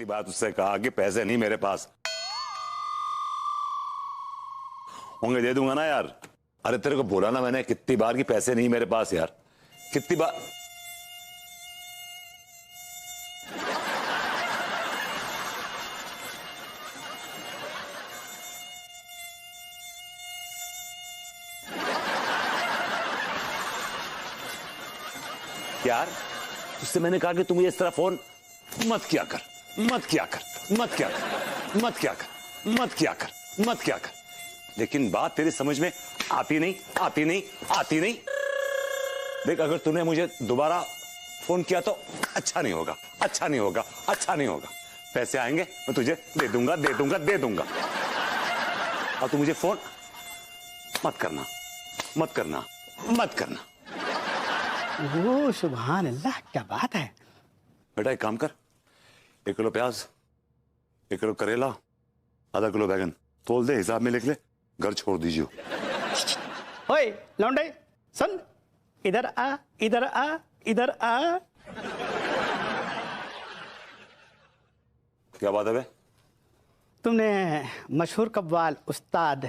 बात उससे कहा कि पैसे नहीं मेरे पास होंगे, दे दूंगा ना यार। अरे तेरे को बोला ना मैंने कितनी बार कि पैसे नहीं मेरे पास यार, कितनी बार। यार तुझसे मैंने कहा कि तू मुझे इस तरह फोन मत किया कर, मत किया कर, मत किया कर, मत किया कर, मत किया कर, मत किया कर, लेकिन बात तेरी समझ में आती नहीं, आती नहीं, आती नहीं। देख अगर तूने मुझे दोबारा फोन किया तो अच्छा नहीं होगा, अच्छा नहीं होगा, अच्छा नहीं होगा। पैसे आएंगे मैं तुझे दे दूंगा, दे दूंगा, दे दूंगा, और तू मुझे फोन मत करना, मत करना, मत करना। ओह सुभान अल्लाह, क्या बात है। बेटा एक काम कर, 1 किलो प्याज, 1 किलो करेला, आधा किलो बैगन तोल दे, हिसाब में लिख ले, घर छोड़ दीजिए। ओए लौंडे सुन, इधर आ, इधर आ, इधर आ। क्या बात है बे? तुमने मशहूर कव्वाल उस्ताद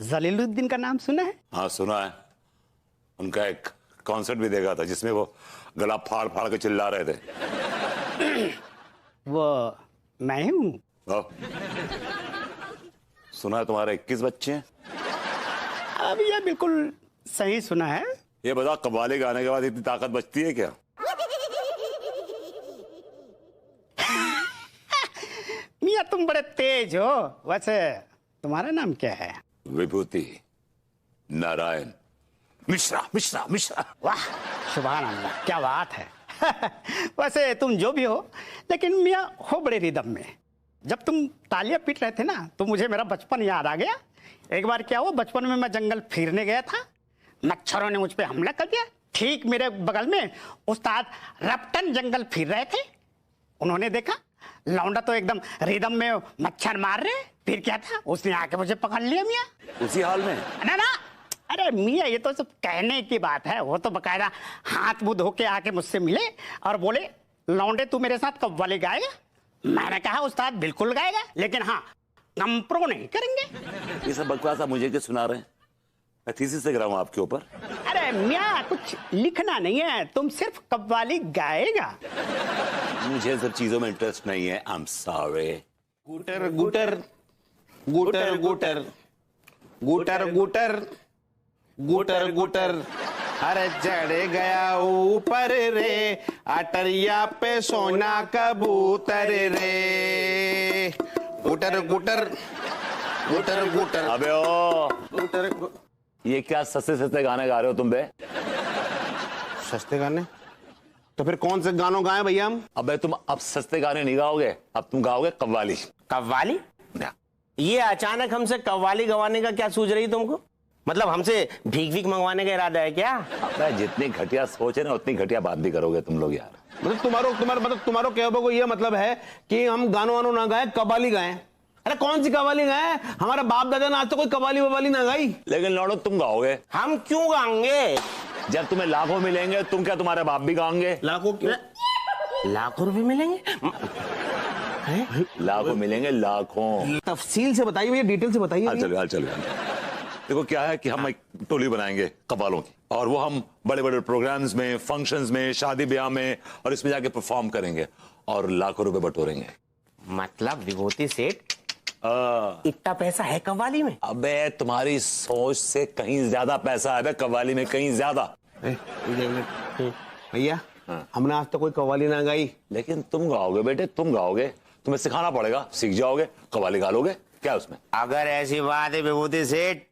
जलीलुद्दीन का नाम सुना है? हाँ सुना है, उनका एक कॉन्सर्ट भी देखा था जिसमें वो गला फाड़ फाड़ के चिल्ला रहे थे। वो मैं हूँ। सुना है तुम्हारे 21 बच्चे हैं। अब ये बिल्कुल सही सुना है। ये बता कव्वाली गाने के बाद इतनी ताकत बचती है क्या? मियाँ तुम बड़े तेज हो। वैसे तुम्हारा नाम क्या है? विभूति नारायण मिश्रा, मिश्रा, मिश्रा। वाह सुभान अल्लाह, क्या बात है। वैसे तुम जो भी हो, लेकिन मियाँ हो बड़े रिदम में। जब तुम तालियां पीट रहे थे ना तो मुझे मेरा बचपन याद आ गया। एक बार क्या हुआ, बचपन में मैं जंगल फिरने गया था, मच्छरों ने मुझ पे हमला कर दिया। ठीक मेरे बगल में उस्ताद रपटन जंगल फिर रहे थे। उन्होंने देखा लौंडा तो एकदम रिदम में मच्छर मार रहे, फिर क्या था, उसने आके मुझे पकड़ लिया मियाँ। उसी हाल में? ना ना, अरे मियाँ ये तो सब कहने की बात है, वो तो बकायदा हाथ मुंह धो के आके मुझसे मिले और बोले लौंडे तू मेरे साथ कव्वाली गाएगा? मैंने कहा उस्ताद बिल्कुल गाएगा, लेकिन हाँ कंप्रो नहीं करेंगे। ये सब बकवास आप मुझे क्यों सुना रहे हैं? मैं थीसिस से गिरा हूं आपके ऊपर। अरे मियाँ कुछ लिखना नहीं है, तुम सिर्फ कव्वाली गाएगा। मुझे सब चीजों में इंटरेस्ट नहीं है, आई एम सॉरी। गुटर गुटर गुटर गुटर गुटर गुटर गुटर गुटर, अरे चढ़ गया ऊपर रे, अटरिया पे सोना कबूतर रे। गुटर गुटर गुटर गुटर। अबे ओ गुटर ये क्या सस्ते सस्ते गाने गा रहे हो तुम बे? सस्ते गाने? तो फिर कौन से गानों गाएं भैया हम? अबे तुम अब सस्ते गाने नहीं गाओगे, अब तुम गाओगे कव्वाली। कव्वाली? ये अचानक हमसे कव्वाली गवाने का क्या सूझ रही तुमको? मतलब हमसे भीख भीख मंगवाने का इरादा है क्या? अबे जितनी घटिया सोच है ना उतनी घटिया बात भी करोगे तुम लोग यार। मतलब तुम्हारो कहने को ये मतलब है कि हम गानों वानों ना गाएं, कव्वाली गाएं। अरे कौन सी कव्वाली गाएं? हमारा बाप दादा ने आज तो कोई कव्वाली ववाली ना गाई। लेकिन लौड़ो तुम गाओगे। हम क्यों गाएंगे? जब तुम्हें लाखों मिलेंगे तुम क्या तुम्हारे बाप भी गाएंगे? लाखों क्यों? लाखों रुपए मिलेंगे? लाखों मिलेंगे, लाखों। तफसील से बताइए भैया, डिटेल से बताइए। चलो देखो क्या है कि हम एक टोली बनाएंगे कव्वालों की, और वो हम बड़े बड़े प्रोग्राम्स में, फंक्शंस में, शादी ब्याह में और इसमें जाके परफॉर्म करेंगे और लाखों रुपए बटोरेंगे। मतलब विभूति सेठ इतना पैसा है कव्वाली में? अबे तुम्हारी सोच से कहीं ज्यादा पैसा है कव्वाली में, कहीं ज्यादा। भैया हमने आज तो कोई कव्वाली ना गाई। लेकिन तुम गाओगे बेटे, तुम गाओगे, तुम्हें सिखाना पड़ेगा, सीख जाओगे, कव्वाली गा लोगे, क्या उसमें? अगर ऐसी बात है विभूति सेठ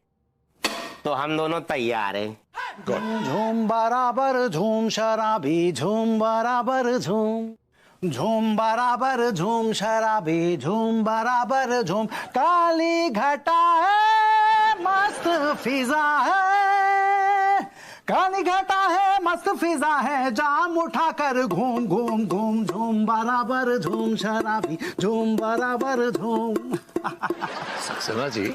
तो हम दोनों तैयार हैं। झूम बराबर झूम शराबी झूम बराबर झूम, झूम बराबर झूम शराबी झूम बराबर झूम, काली घटा है मस्त फिजा है, काली घटा है मस्त फिजा है, जाम उठाकर घूम घूम घूम, झूम बराबर झूम शराबी झूम बराबर झूम। Saxena ji,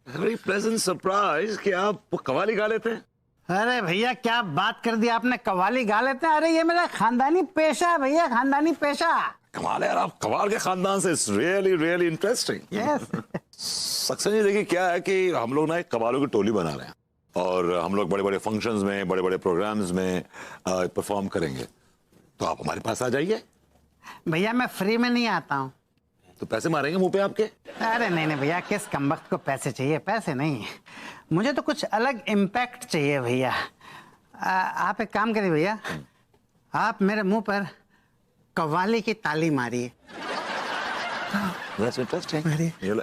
very pleasant surprise कि आप कव्वाली गा लेते हैं। अरे भैया क्या बात कर दी आपने, कव्वाली गा लेते हैं। अरे ये मेरा खानदानी पेशा है भैया, खानदानी पेशा। कमाल है यार, आप कमाल के खानदान से, it's really really interesting. Yes. Saxena ji देखिए क्या है कि हम लोग ना एक कव्वालों की टोली बना रहे हैं और हम लोग बड़े बड़े फंक्शंस में, बड़े बड़े प्रोग्राम्स में परफॉर्म करेंगे, तो आप हमारे पास आ जाइए। भैया मैं फ्री में नहीं आता हूँ। तो पैसे मारेंगे मुंह पे आपके। अरे नहीं नहीं भैया, किस कमबख्त को पैसे चाहिए, पैसे नहीं, मुझे तो कुछ अलग इम्पैक्ट चाहिए भैया। आप एक काम करिए भैया, आप मेरे मुंह पर कव्वाली की ताली मारिए। That's interesting. ये ले।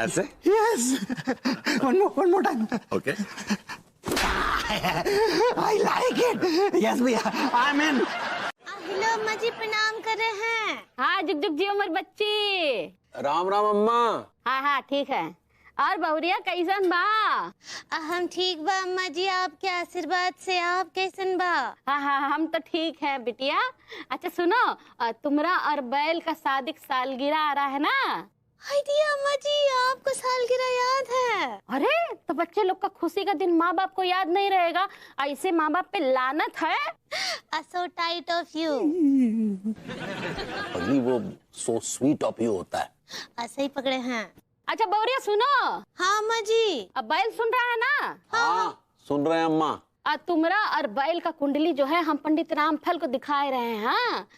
ऐसे? Yes, one more time. Okay. I like it. Yes भैया, I'm in. हेलो अम्मा जी, प्रणाम कर रहे हैं। हाँ जुग जुग जियो मोर बच्ची। राम राम अम्मा। हाँ हाँ ठीक है। और बहुरिया कैसन बा? हम ठीक बा अम्मा जी, आपके आशीर्वाद से। आप कैसन बा? हाँ हाँ हम तो ठीक है बिटिया। अच्छा सुनो, तुमरा और बैल का शादी की सालगिरह आ रहा है ना? हाय दिया अम्मा जी, आपको सालगिरह याद है? अरे तो बच्चे लोग का खुशी का दिन माँ बाप को याद नहीं रहेगा? ऐसे माँ बाप पे लानत है। सो टाइट ऑफ यू। अगली वो सो स्वीट ऑफ यू होता है। ऐसे ही पकड़े हैं। अच्छा बहुरिया सुनो। हाँ अम्मा जी। अब बैल सुन रहा है ना? हाँ सुन रहे हैं अम्मा। तुमरा और बैल का कुंडली जो है हम पंडित रामफल को दिखाए रहे हैं। हाँ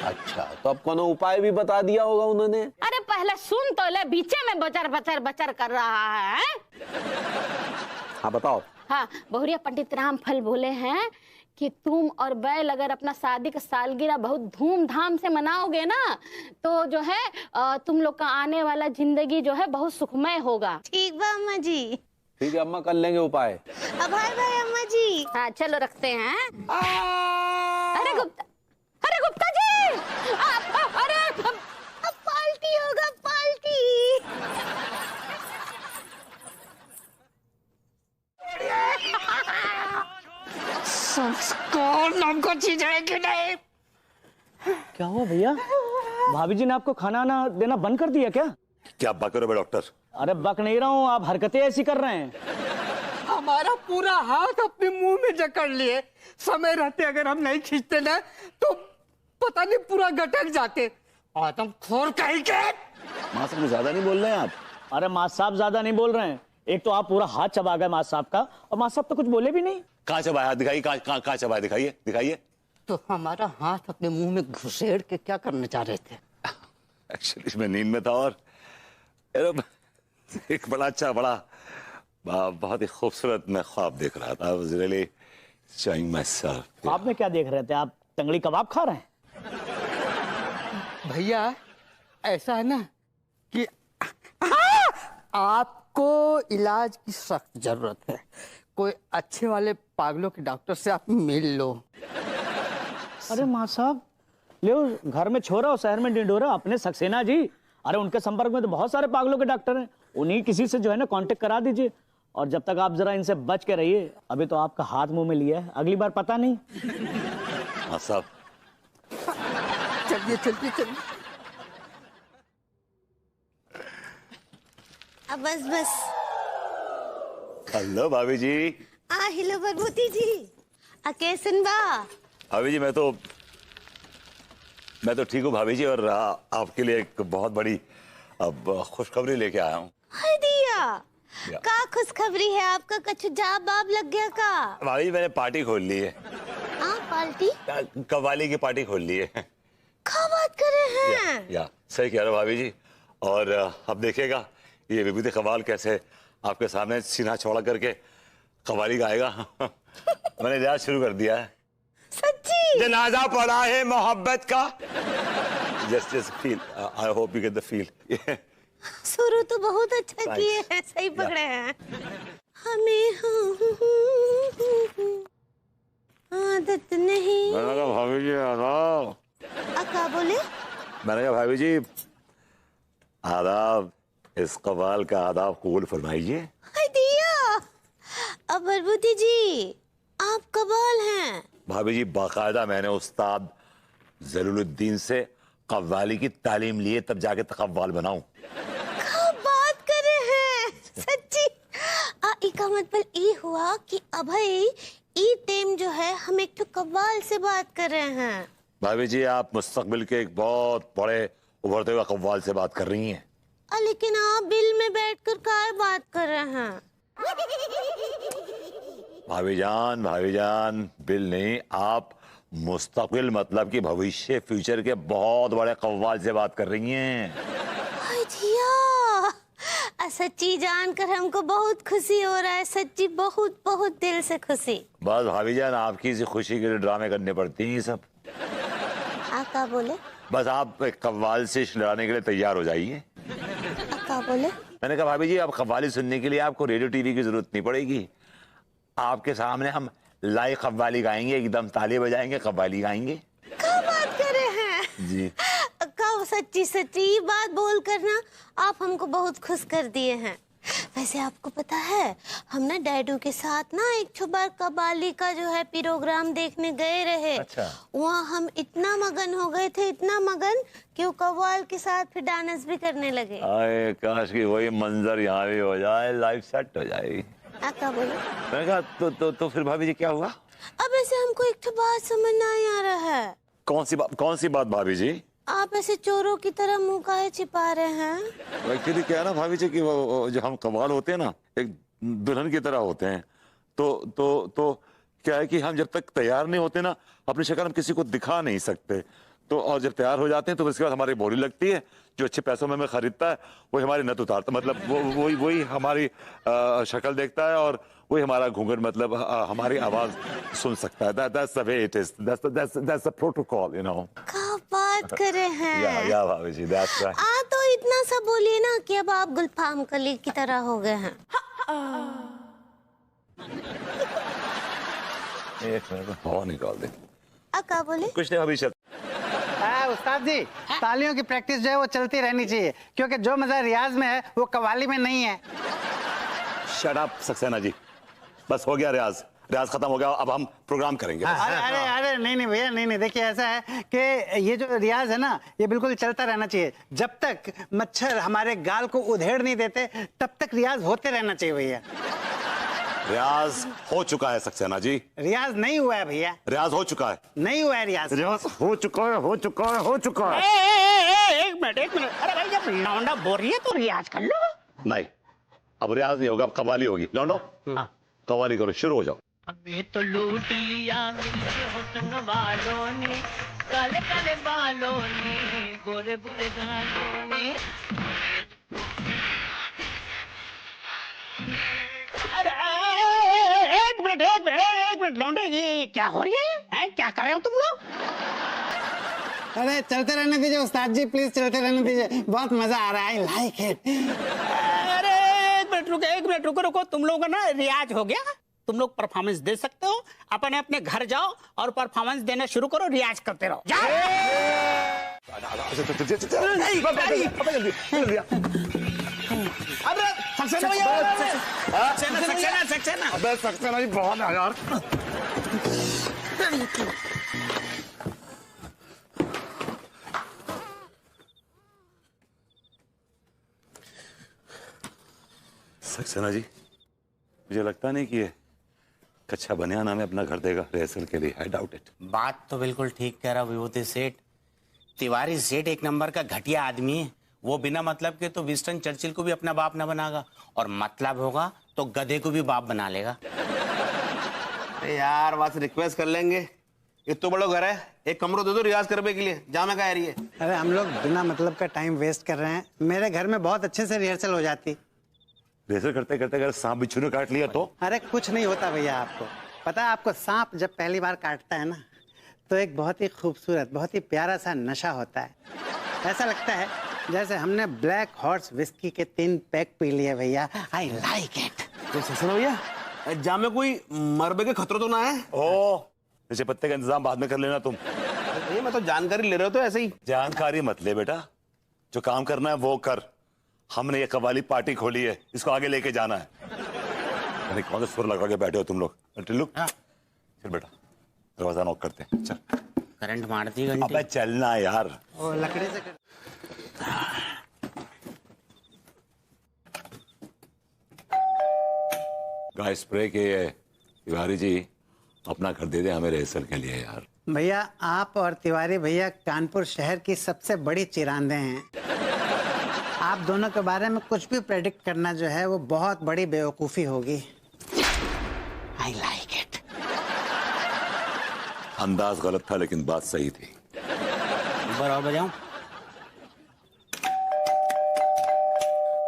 अच्छा, तो अब कोनो उपाय भी बता दिया होगा उन्होंने? अरे पहले सुन तो ले, बीचे में बचर बचर बचर कर रहा है। हाँ बताओ। हाँ बहुरिया पंडित रामफल बोले हैं कि तुम और बैल अगर अपना शादी का सालगिरह बहुत धूमधाम से मनाओगे ना, तो जो है तुम लोग का आने वाला जिंदगी जो है बहुत सुखमय होगा। ठीक बा अम्मा जी। ठीक है अम्मा, कर लेंगे उपाय। बाय बाय अम्मा जी। हाँ चलो रखते हैं। अरे गुप्ता जी, अरे अब पार्टी होगा, पार्टी। संस्कार नाम का चीज है कि नहीं? क्या हुआ भैया? भाभी जी ने आपको खाना ना देना बंद कर दिया क्या? क्या बात करो डॉक्टर? अरे बक नहीं रहा हूँ, आप हरकतें ऐसी कर रहे हैं। हमारा पूरा हाथ अपने मुंह में जकड़ लिए, समय रहते अगर हम नहीं खींचते ना तो पता नहीं पूरा गटक जाते। आदमखोर कहीं के। माँ साहब ज्यादा नहीं बोल रहे हैं आप? अरे माँ साहब ज्यादा नहीं बोल रहे हैं, एक तो आप पूरा हाथ चबा गए माँ साहब का, और माँ साहब तो कुछ बोले भी नहीं। कहाँ चबाया? दिखाइए, कहाँ चबाया? दिखाइए दिखाइए। तो हमारा हाथ अपने मुंह में घुसेड़ के क्या करने चाह रहे थे? एक्चुअली मैं नींद में था और एक बड़ा अच्छा बहुत ही खूबसूरत मैं ख्वाब देख रहा था। I was really enjoying myself. आप में क्या देख रहे थे? आप तंगड़ी कबाब खा रहे हैं? भैया ऐसा है ना कि आपको इलाज की सख्त जरूरत है। कोई अच्छे वाले पागलों के डॉक्टर से आप मिल लो। अरे माँ साहब ले घर में छोरा और शहर में डिंडोरा, अपने सक्सेना जी। अरे उनके संपर्क में तो बहुत सारे पागलों के डॉक्टर हैं, उन्हीं किसी से जो है ना कांटेक्ट करा दीजिए। और जब तक आप जरा इनसे बच के रहिए, अभी तो आपका हाथ मुंह में लिया है, अगली बार पता नहीं। हाँ साहब चलिए चलिए चलिए। अब बस। हेलो भाभी जी। हेलो भगवती जी। कैसन बा? भाभी जी मैं तो ठीक हूँ भाभी जी, और आपके लिए एक बहुत बड़ी अब खुशखबरी लेके आया हूँ। हाय दिया, का खुशखबरी है? आपका कछु जाब बाब लग गया का? भाभी जी मैंने पार्टी खोल ली है। पार्टी? कव्वाली की पार्टी खोल ली है। क्या बात कर रहे हैं? या सही कह रहे हो भाभी जी। और अब देखिएगा ये विभूति कव्वाल कैसे आपके सामने सीना चौड़ा करके कव्वाली गाएगा। मैंने रियाज शुरू कर दिया है। सच्ची? जनाजा पड़ा है मोहब्बत का। Just feel, I hope you get the feel. शुरू तो बहुत अच्छा किए हैं, सही पकड़े हैं। हमें आदत नहीं। मैंने कहा भाभी जी आदाब। क्या बोले? मैंने कहा भाभी जी आदाब, इस कव्वाल का आदाब कबूल फरमाइए। दिया, अब भगवती जी आप कव्वाल हैं? भाभी जी बाकायदा मैंने उस्ताद जलालुद्दीन से कव्वाली की तालीम लिए, तब जाके कव्वाल बनाऊं। क्या बात कर रहे हैं? सच्ची? का मतलब ये हुआ कि अभय ई टेम जो है हम एक तो कव्वाल से बात कर रहे हैं। भाभी जी, आप मुस्तकबिल के एक बहुत बड़े उभरते हुए कव्वाल से बात कर रही हैं। लेकिन आप बिल में बैठकर क्या बात कर रहे हैं? भाभी जान, बिल नहीं, आप मुस्तकबिल मतलब कि भविष्य, फ्यूचर के बहुत बड़े कव्वाल से बात कर रही हैं। सच्ची जानकर हमको बहुत खुशी हो रहा है, सच्ची बहुत बहुत दिल से खुशी। बस भाभी जान, आपकी इसी खुशी के लिए ड्रामे करने पड़ते हैं ये सब। आप क्या बोले? बस आप एक कव्वाल से लड़ाने के लिए तैयार हो जाइए। आप क्या बोले? मैंने कहा भाभी जी, आप कव्वाली सुनने के लिए आपको रेडियो टीवी की जरूरत नहीं पड़ेगी। आपके सामने हम लाइव कव्वाली गाएंगे, एकदम ताली बजाएंगे, कव्वाली गाएंगे। क्या बात कर रहे हैं जी। कब सच्ची सच्ची बात बोल कर ना आप हमको बहुत खुश कर दिए हैं। वैसे आपको पता है, हम ना डैडू के साथ ना एक बार कव्वाली का जो है प्रोग्राम देखने गए रहे। अच्छा। वहाँ हम इतना मगन हो गए थे, इतना मगन कि वो कव्वाल के साथ फिर डांस भी करने लगे। आए काश कि वही मंजर यहाँ भी हो जाए, लाइफ सेट हो जाएगी। आप क्या बोले? मैंने कहा तो फिर भाभी जी क्या हुआ? अब ऐसे हमको एक तो बात समझ नहीं आ रहा है। कौन सी बात भाभी जी? आप ऐसे चोरों की तरह मुंह काहे छिपा रहे हैं? एक्चुअली क्या है ना भाभी जी कि वो जो हम कव्वाल होते हैं ना, एक दुल्हन की तरह होते हैं। तो क्या है कि हम जब तक तैयार नहीं होते ना, अपनी शक्ल हम किसी को दिखा नहीं सकते। तो और जब तैयार हो जाते हैं तो उसके बाद हमारी बोली लगती है। जो अच्छे पैसों में हमें खरीदता है वही हमारी नत उतारता, मतलब वही हमारी शक्ल देखता है और वही हमारा घूंघट, मतलब हमारी आवाज सुन सकता है। That's the way it is. That's the protocol, you know. क्या बात कर रहे हैं? या भाभी जी, that's right. तो इतना सा बोलिए ना कि अब आप गुलफाम कली की तरह हो गए हैं। एक मिनट, हवा निकाल दे। अब क्या बोले? कुछ नहीं भाभी, चल। उस्ताद जी, तालियों की प्रैक्टिस जो है वो चलती रहनी चाहिए, क्योंकि जो मजा रियाज में है वो कव्वाली में नहीं है। शट अप सक्सेना जी, बस हो गया रियाज खत्म हो गया, अब हम प्रोग्राम करेंगे। अरे नहीं भैया, नहीं देखिए, ऐसा है कि ये जो रियाज है ना, ये बिल्कुल चलता रहना चाहिए। जब तक मच्छर हमारे गाल को उधेड़ नहीं देते तब तक रियाज होते रहना चाहिए भैया। रियाज हो चुका है सक्सेना जी। रियाज नहीं हुआ है भैया। रियाज हो चुका है। नहीं हुआ है रियाज। रियाज हो चुका है। एक मिनट। अरे भाई, जब लौंडा बोल रही है तो रियाज कर लो। नहीं, अब रियाज नहीं होगा, अब कव्वाली होगी। लौंडो, कव्वाली करो, शुरू हो जाओ। अबे तो लूट लिया मेरे हुस्न वालों ने, काले काले बालों ने, गोरे गोरे गालों ने। अरे एक मिनट लौंडे, ये क्या हो रही है? क्या कर रहे हो तुम लोग? अरे चलते रहने दीजिए उस्ताद जी, प्लीज चलते रहने दीजिए, बहुत मजा आ रहा है, आई लाइक इट। अरे एक मिनट रुको, तुम लोगों का ना रियाज हो गया, तुम लोग परफॉर्मेंस दे सकते हो। अपने घर जाओ और परफॉर्मेंस देना शुरू करो, रियाज करते रहो। सक्सेना जी बहुत है यार। सक्सेना जी, मुझे लगता नहीं कि ये कच्चा बनियान हमें अपना घर देगा रिहर्सल के लिए। I doubt it. बात तो बिल्कुल ठीक कह रहा विभूति सेठ। तिवारी सेठ एक नंबर का घटिया आदमी है। वो बिना मतलब के तो विंस्टन चर्चिल को भी अपना बाप ना बनागा, और मतलब होगा तो गधे को भी बाप बना लेगा। अरे यार, बस रिक्वेस्ट कर लेंगे, ये तो बड़ा घर है, एक कमरा दे दो रियाज करने के लिए, जामे का है। अरे हम लोग बिना मतलब का टाइम वेस्ट कर रहे हैं, मेरे घर में बहुत अच्छे से रिहर्सल हो जाती। रिहर्सल करते करते अगर सांप बिच्छू ने काट लिया तो? अरे कुछ नहीं होता भैया। आपको पता है, आपको सांप जब पहली बार काटता है ना, तो एक बहुत ही खूबसूरत, बहुत ही प्यारा सा नशा होता है। ऐसा लगता है जैसे हमने ब्लैक हॉर्स विस्की के 3 पैक पी लिए भैया। आई लाइक इट। तो सक्सेना भैया, जामे कोई मरबे के खतरा तो ना है? जैसे पत्ते का इंतजाम बाद में कर लेना तुम। ये मैं तो जानकारी ले रहे हो, तो ऐसे ही। जानकारी मत ले बेटा, जो काम करना है वो कर। हमने ये कव्वाली पार्टी खोली है, इसको आगे लेके जाना है। अरे कौन सा सुर लगा के बैठे हो तुम लोग? टिल्लू, चल बेटा, दरवाजा नॉक करते हैं, चल। करंट मारती घंटी। अबे चलना यार। ओ, लकड़ी से कर... का स्प्रे के तिवारी जी अपना घर दे दे हमें रिहर्सल के लिए यार। भैया आप और तिवारी भैया कानपुर शहर की सबसे बड़ी चिरांदे हैं। आप दोनों के बारे में कुछ भी प्रेडिक्ट करना जो है वो बहुत बड़ी बेवकूफ़ी होगी। आई लाइक इट। अंदाज गलत था लेकिन बात सही थी। और बजाऊं?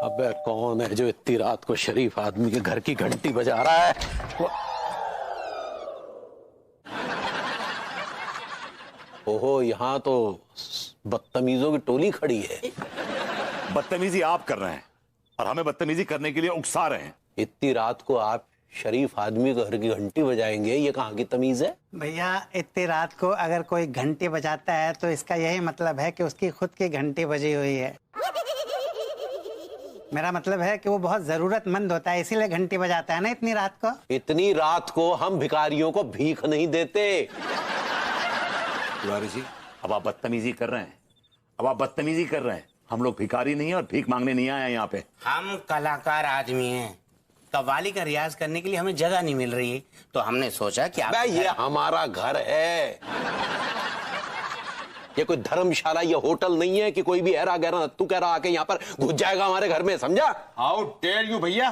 अबे कौन है जो इतनी रात को शरीफ आदमी के घर की घंटी बजा रहा है? ओहो, यहाँ तो बदतमीजों की टोली खड़ी है। बदतमीजी आप कर रहे हैं और हमें बदतमीजी करने के लिए उकसा रहे हैं। इतनी रात को आप शरीफ आदमी के घर की घंटी बजाएंगे, ये कहाँ की तमीज है? भैया इतनी रात को अगर कोई घंटी बजाता है तो इसका यही मतलब है कि उसकी खुद की घंटी बजी हुई है। मेरा मतलब है कि वो बहुत जरूरतमंद होता है, इसीलिए घंटी बजाता है ना इतनी रात को। इतनी रात को हम भिखारियों को भीख नहीं देते। तिवारी जी अब आप बदतमीजी कर रहे हैं, अब आप बदतमीजी कर रहे हैं। हम लोग भिखारी नहीं है और भीख मांगने नहीं आए हैं यहाँ पे। हम कलाकार आदमी हैं, कव्वाली का रियाज करने के लिए हमें जगह नहीं मिल रही है, तो हमने सोचा कि आप ये हमारा घर है, ये कोई धर्मशाला या होटल नहीं है कि कोई भी ऐरा गहरा तू कह रहा आके यहाँ पर घुस जाएगा हमारे घर में, समझा? हाउ डेयर यू भैया,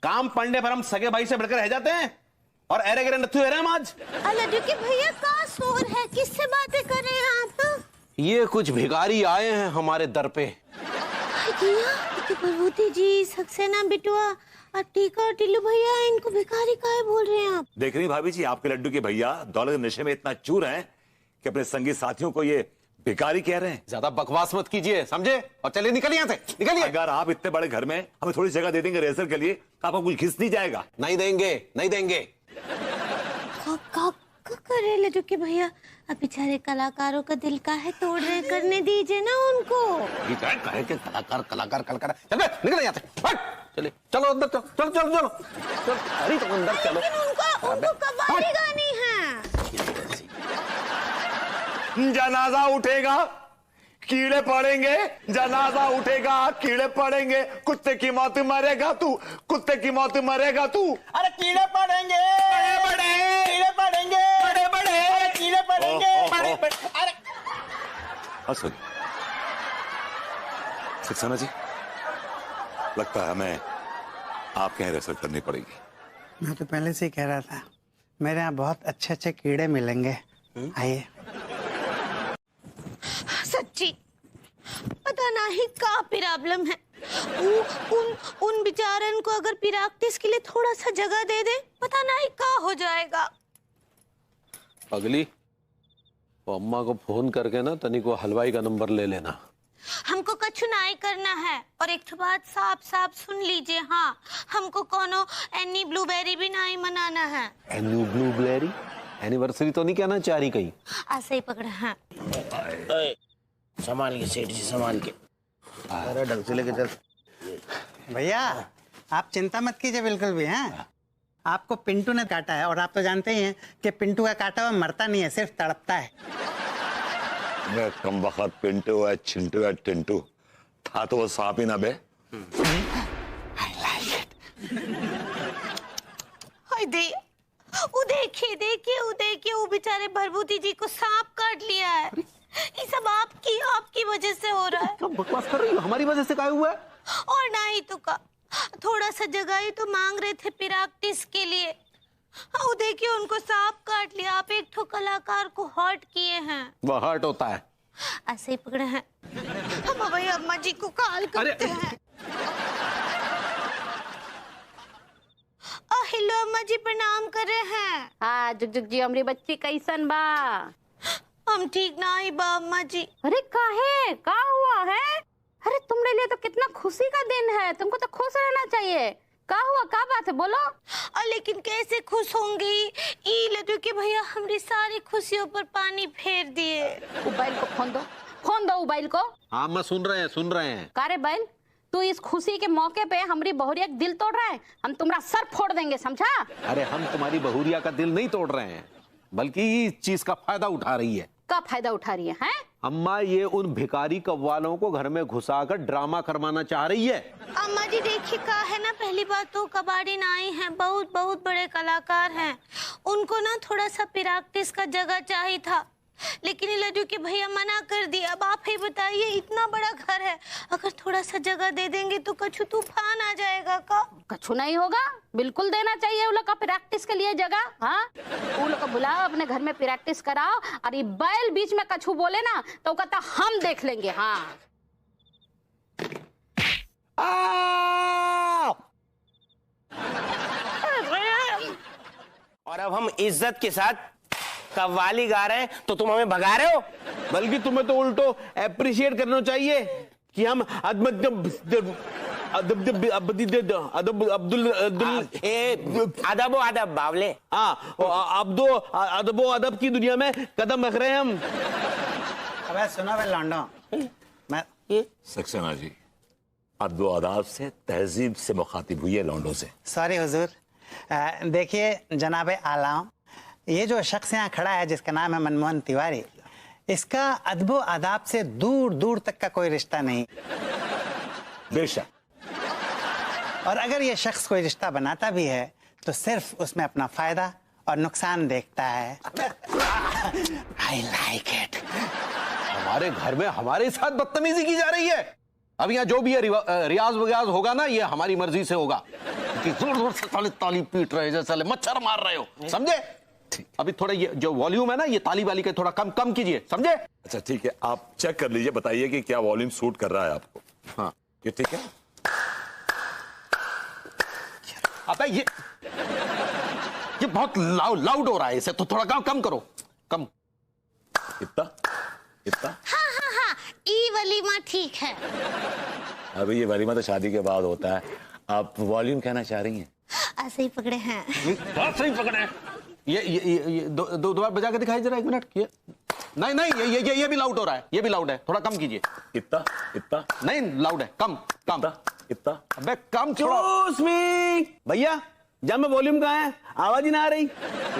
काम पड़ने पर हम सगे भाई से बढ़कर रह जाते हैं और ऐरे गहरे नत्थु है हम आज। लड्डू के भैया का शोर है, किससे बातें कर रहे हैं आप? ये कुछ भिखारी आए हैं हमारे दर पे। प्रभूति जी, सक्सेना बिटुआ और टीका और टिल्लू भैया, इनको भिखारी काहे बोल रहे हैं आप? देख रही भाभी जी, आपके लड्डू के भैया दौलत के नशे में इतना चूर हैं कि अपने संगी साथियों को ये भिखारी कह रहे हैं। ज्यादा बकवास मत कीजिए, समझे? और चलिए निकलिए यहाँ से, निकलिए। अगर आप इतने बड़े घर में हमें थोड़ी जगह दे देंगे रिहर्सल के लिए तो आपको कुछ खिस नहीं जाएगा। नहीं देंगे, नहीं देंगे। करे लड्डू के भैया, अब बेचारे कलाकारों का दिल काहे तोड़ रहे, करने दीजिए ना उनको। कहे के कलाकार कलाकार कलाकार, चल निकल यहाँ से, चलिए चलो अंदर, चलो चलो चलो चलो चलो, अरे तो अंदर चलो। उनको कव्वाली गानी है। जनाजा उठेगा कीड़े पड़ेंगे, जनाजा उठेगा कीड़े पड़ेंगे, कुत्ते की मौत मरेगा तू, कुत्ते की मौत मरेगा तू। अरे कीड़े पड़ेंगे बड़े बड़े, कीड़े पड़ेंगे बड़े बड़े, कीड़े पड़ेंगे बड़े बड़े। अरे सक्सेना जी, लगता है हमें आपके यहाँ रिहर्सल करनी पड़ेगी। मैं तो पहले से ही कह रहा था, मेरे यहाँ बहुत अच्छे अच्छे कीड़े मिलेंगे, आइए। सच्ची पता नहीं का प्रॉब्लम है। उन बेचारन को अगर प्रैक्टिस के लिए थोड़ा सा जगह दे दे, पता नहीं का हो जाएगा। अगली वो अम्मा को फोन करके ना तनी को हलवाई का नंबर ले लेना। हमको कछु नहीं करना है, और एक तो बात साफ साफ सुन लीजिए, हाँ हमको कोनो एनी ब्लूबेरी भी नहीं मनाना है। एनी ब्लूबेरी एनिवर्सरी तो नहीं कहना चाह रही कहीं? ऐसे ही पकड़ा है। संभाल के सेठ जी, संभाल के। अरे ढंग से लेके चल भैया, आप चिंता मत कीजिए बिल्कुल भी। हैं आपको पिंटू ने काटा है, और आप तो जानते ही हैं कि पिंटू का काटा हुआ मरता नहीं है, सिर्फ तड़पता है। मैं कम वक्त पिंटू है, चिंटू है, टिंटू था तो वो सांप ही ना बे। देखिए वो बेचारे भरभूति जी को सांप काट लिया है। ये सब आपकी वजह से हो रहा है। क्या बकवास कर रही हो? हमारी वजह से क्या हुआ है? और नहीं तो का, थोड़ा सा जगह ही तो मांग रहे थे प्रैक्टिस के लिए। वो देखिए उनको सांप काट लिया। आप एक ठो कलाकार को हर्ट किए हैं। वो हर्ट होता है, ऐसे ही पकड़े हैं। हम भाई अम्मा जी को कॉल करते हैं। हेलो अम्मा जी, प्रणाम कर रहे हैं। हाँ जुग जुग जी, हमरी बच्ची कैसन बा? हम ठीक ना ही बा अम्मा जी। अरे काहे, का हुआ है? अरे तुम्हारे लिए तो कितना खुशी का दिन है, तुमको तो खुश रहना चाहिए। का हुआ, का बात है, बोलो। लेकिन कैसे खुश होंगी? ई लड्डू के भैया हमारी सारी खुशियों पर पानी फेर दिए। मोबाइल को फोन दो, फोन दो मोबाइल को। हाँ मैं सुन रहे हैं। का रे बैल, तू इस खुशी के मौके पे हमारी बहुरिया का दिल तोड़ रहा है। हम तुम्हारा सर फोड़ देंगे, समझा? अरे हम तुम्हारी बहुरिया का दिल नहीं तोड़ रहे हैं, बल्कि इस चीज का फायदा उठा रही है। का फायदा उठा रही है? अम्मा ये उन भिखारी कव्वालों को घर में घुसाकर ड्रामा करवाना चाह रही है। अम्मा जी देखिए का है ना, पहली बात तो कबाड़ी नाई हैं, बहुत बहुत बड़े कलाकार हैं, उनको ना थोड़ा सा प्रैक्टिस का जगह चाहिए था, लेकिन ये लड्डू के भैया मना कर दिया। अब आप ही बताइए, इतना बड़ा घर है, अगर थोड़ा सा जगह दे देंगे तो कछु तूफान आ जाएगा का? कछु नहीं होगा, बिल्कुल देना चाहिए उन लोग का प्रैक्टिस के लिए जगह। हाँ, उन लोग को बुलाओ, अपने घर में प्रैक्टिस कराओ, और ये बैल बीच में कछु बोले ना तो कहता हम देख लेंगे। हाँ और अब हम इज्जत के साथ कव्वाली गा रहे हैं तो तुम हमें भगा रहे हो। बल्कि तुम्हें तो उल्टो अप्रिशिएट करना चाहिए कि हम अदब अदब बावले। अदब की दुनिया में कदम रख रहे हैं हम। अबे सुनो बे लौंडो, मैं सक्सेना जी, अदब आदाब से, तहजीब से मुखातिब हुई है लौंडों से। सॉरी हुजूर। देखिए जनाब आलाम, ये जो शख्स यहाँ खड़ा है जिसका नाम है मनमोहन तिवारी, इसका अदबो आदाब से दूर दूर तक का कोई रिश्ता नहीं। बेशक। और अगर ये शख्स कोई रिश्ता बनाता भी है तो सिर्फ उसमें अपना फायदा और नुकसान देखता है। I like it। हमारे घर में हमारे साथ बदतमीजी की जा रही है। अब यहाँ जो भी है रियाज वयाज होगा ना, ये हमारी मर्जी से होगा। जोर जोर से ताली पीट रहे जैसे मच्छर मार रहे हो, समझे? अभी थोड़ा ये जो वॉल्यूम है ना, ये ताली वाली का थोड़ा कम कम कीजिए, समझे? अच्छा ठीक है, आप चेक कर लीजिए, बताइए कि क्या वॉल्यूम सूट कर रहा है आपको। हाँ ये ठीक है। अबे ये बहुत लाउड हो रहा है, इसे तो थोड़ा कम करो, कम। इतना इतना। हाँ हाँ हाँ, ई वलीमा ठीक है। अभी ये वलीमा तो शादी के बाद होता है, आप वॉल्यूम कहना चाह रही हैं? ऐसे ही पकड़े हैं। बहुत सही पकड़े हैं। ये दो बार बजा के दिखाई जरा, एक मिनट। ये नहीं ये भी लाउड हो रहा है, ये भी लाउड है, थोड़ा कम कीजिए। इतना इतना नहीं, लाउड है, कम कम। इतना। अबे कम थोड़ा। भैया जब मैं वॉल्यूम कहाँ है, आवाज ही ना आ रही।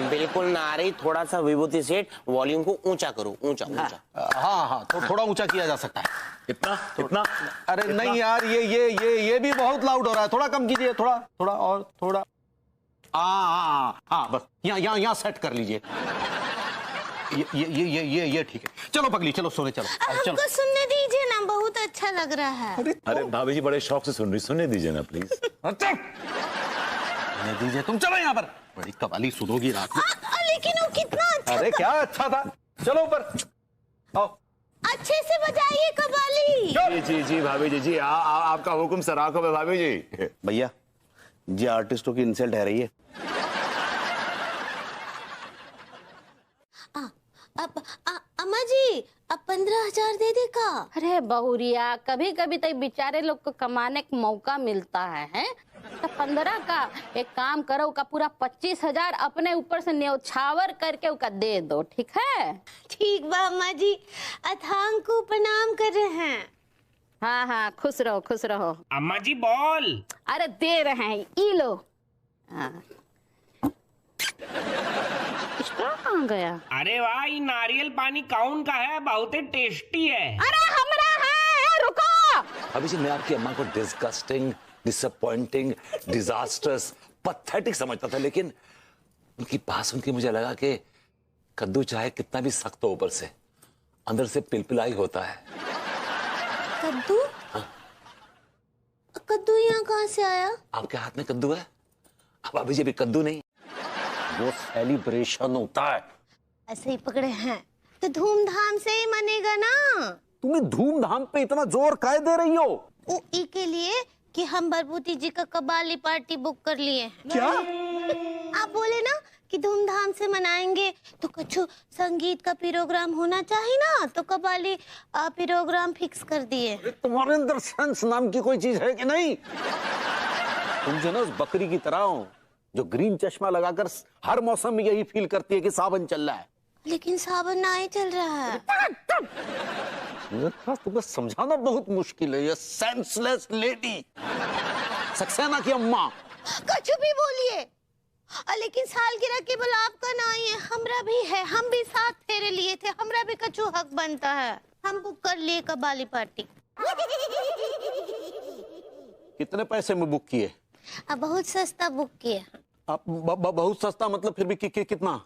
बिल्कुल ना आ रही। थोड़ा सा विभूति सेठ वॉल्यूम को ऊंचा करो, ऊंचा ऊंचा। हाँ थोड़ा ऊंचा किया जा सकता है। इतना इतना। अरे इतना? नहीं यार, ये भी बहुत लाउड हो रहा है, थोड़ा कम कीजिए, थोड़ा और थोड़ा। हाँ बस यहाँ सेट कर लीजिए। ये ठीक है। चलो पगली, चलो सोने चलो। हमको सुनने दीजिए ना, बहुत अच्छा लग रहा है। अरे भाभी जी बड़े शौक से सुन रही, सुनने दीजिए ना प्लीज। दीजिए, तुम चलो यहाँ पर, बड़ी कवाली सुनोगी रात में। लेकिन वो कितना अच्छा। अरे क्या अच्छा था, चलो ऊपर आओ। अच्छे से बजाइए कव्वाली। जी भाभी जी, आपका हुक्म सर, आंखों में भाभी जी। भैया जी, आर्टिस्टों की इंसल्ट है रही है। अम्मा जी, अब 15,000 दे दे का। अरे बहुरिया, कभी कभी तो बेचारे लोग को कमाने का मौका मिलता है तो 15 का एक काम करो, का पूरा 25,000 अपने ऊपर से न्यौछावर करके उका दे दो, ठीक है? ठीक बा अम्मा जी, अथांग को प्रणाम कर रहे हैं। हाँ खुश रहो खुश रहो। अम्मा जी बॉल। अरे दे रहे हैं, ई लो। हाँ। इसका कहाँ गया? अरे वाह, ये नारियल पानी कौन का है, बहुत ही टेस्टी है। अरे हमरा है, रुको। अभी जी मैं आपकी अम्मा को डिस्गस्टिंग, डिसअपॉइंटिंग, डिजास्टर्स, पैथेटिक समझता था, लेकिन उनकी बात सुन के मुझे लगा कि कद्दू चाहे कितना भी सख्त हो, ऊपर से अंदर से पिलपिलाई होता है। कद्दू? कद्दू यहाँ कहाँ से आया? आपके हाथ में कद्दू है? अब अभी जी भी कद्दू नहीं, वो सेलिब्रेशन होता है। ऐसे ही पकड़े हैं तो धूमधाम से ही मनेगा ना। तुम्हें धूमधाम पे इतना जोर काहे दे रही हो? वो ई के लिए कि हम बरबूती जी का कबाली पार्टी बुक कर लिए हैं। क्या? आप बोले ना कि धूमधाम से मनाएंगे तो कुछ संगीत का प्रोग्राम होना चाहिए ना, तो कबाली प्रोग्राम फिक्स कर दिए। तुम्हारे अंदर सेंस नाम की कोई चीज है कि नहीं? तुम जो ना उस बकरी की तरह हो जो ग्रीन चश्मा लगाकर हर मौसम में यही फील करती है कि सावन चल रहा है। लेकिन सावन ना ही चल रहा है। तुम्हें समझाना बहुत मुश्किल है, ये सेंसलेस लेडी। सक्सेना की अम्मा। कुछ भी बोलिए, लेकिन सालगिरह केवल आपका नहीं है, हमरा भी है। हम भी 7 फेरे लिए थे, हमरा भी कछु हक बनता है। हम बुक कर लिए कबाली पार्टी। कितने पैसे में बुक किए? बहुत सस्ता बुक किए। आप बहुत सस्ता मतलब फिर भी कितना?